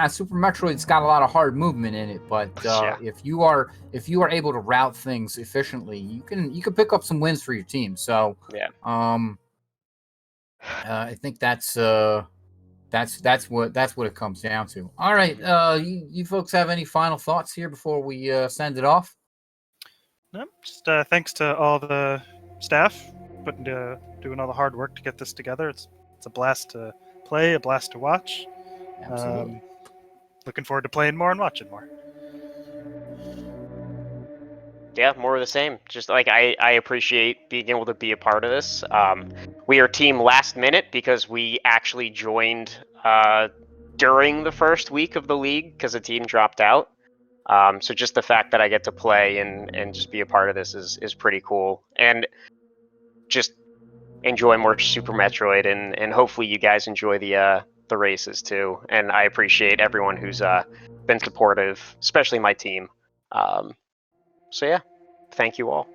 Super Metroid's got a lot of hard movement in it, but if you are able to route things efficiently, you can pick up some wins for your team. So I think that's what it comes down to. All right, you folks have any final thoughts here before we send it off? Yep. Just thanks to all the staff doing all the hard work to get this together. It's a blast to play, a blast to watch. Absolutely. Looking forward to playing more and watching more. Yeah, more of the same. Just like I appreciate being able to be a part of this. We are team last minute because we actually joined during the first week of the league because the team dropped out. So just the fact that I get to play and just be a part of this is pretty cool. And just enjoy more Super Metroid and hopefully you guys enjoy the races too. And I appreciate everyone who's been supportive, especially my team. So yeah, thank you all.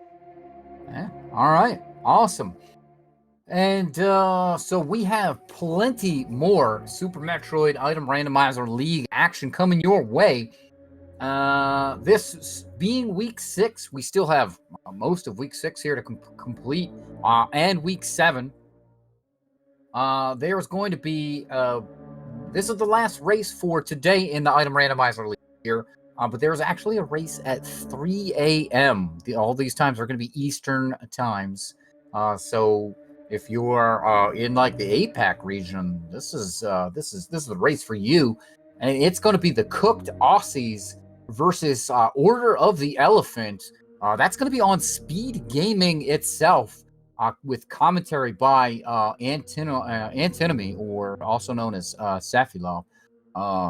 Yeah. All right. Awesome. And so we have plenty more Super Metroid Item Randomizer League action coming your way. This being week 6, we still have most of week 6 here to complete, and week 7. There's going to be this is the last race for today in the Item Randomizer League here. But there's actually a race at 3 a.m. All these times are going to be Eastern times. So if you are in like the APAC region, this is the race for you, and it's going to be the Cooked Aussies versus Order of the Elephant. That's going to be on Speed Gaming itself, with commentary by Antinomy, or also known as Safilov.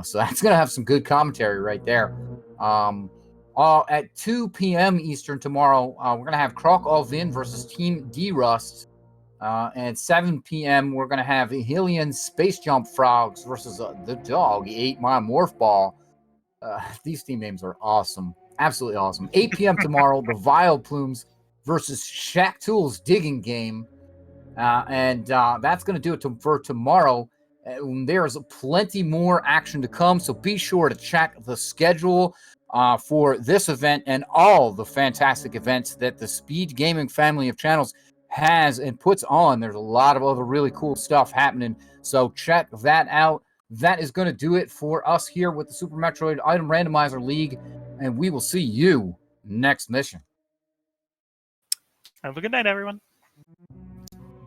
So that's going to have some good commentary right there. At 2 p.m. Eastern tomorrow, we're going to have Croc Alvin versus Team D-Rust. And 7 p.m., we're going to have Hylian Space Jump Frogs versus the Dog, 8 Mile Morph Ball. These team names are awesome. Absolutely awesome. 8 p.m. tomorrow, the Vile Plumes versus Shack Tools Digging Game. And that's going to do it for tomorrow. There's plenty more action to come, so be sure to check the schedule for this event and all the fantastic events that the Speed Gaming family of channels has and puts on. There's a lot of other really cool stuff happening, so check that out. That is going to do it for us here with the Super Metroid Item Randomizer League, and we will see you next mission. Have a good night, everyone.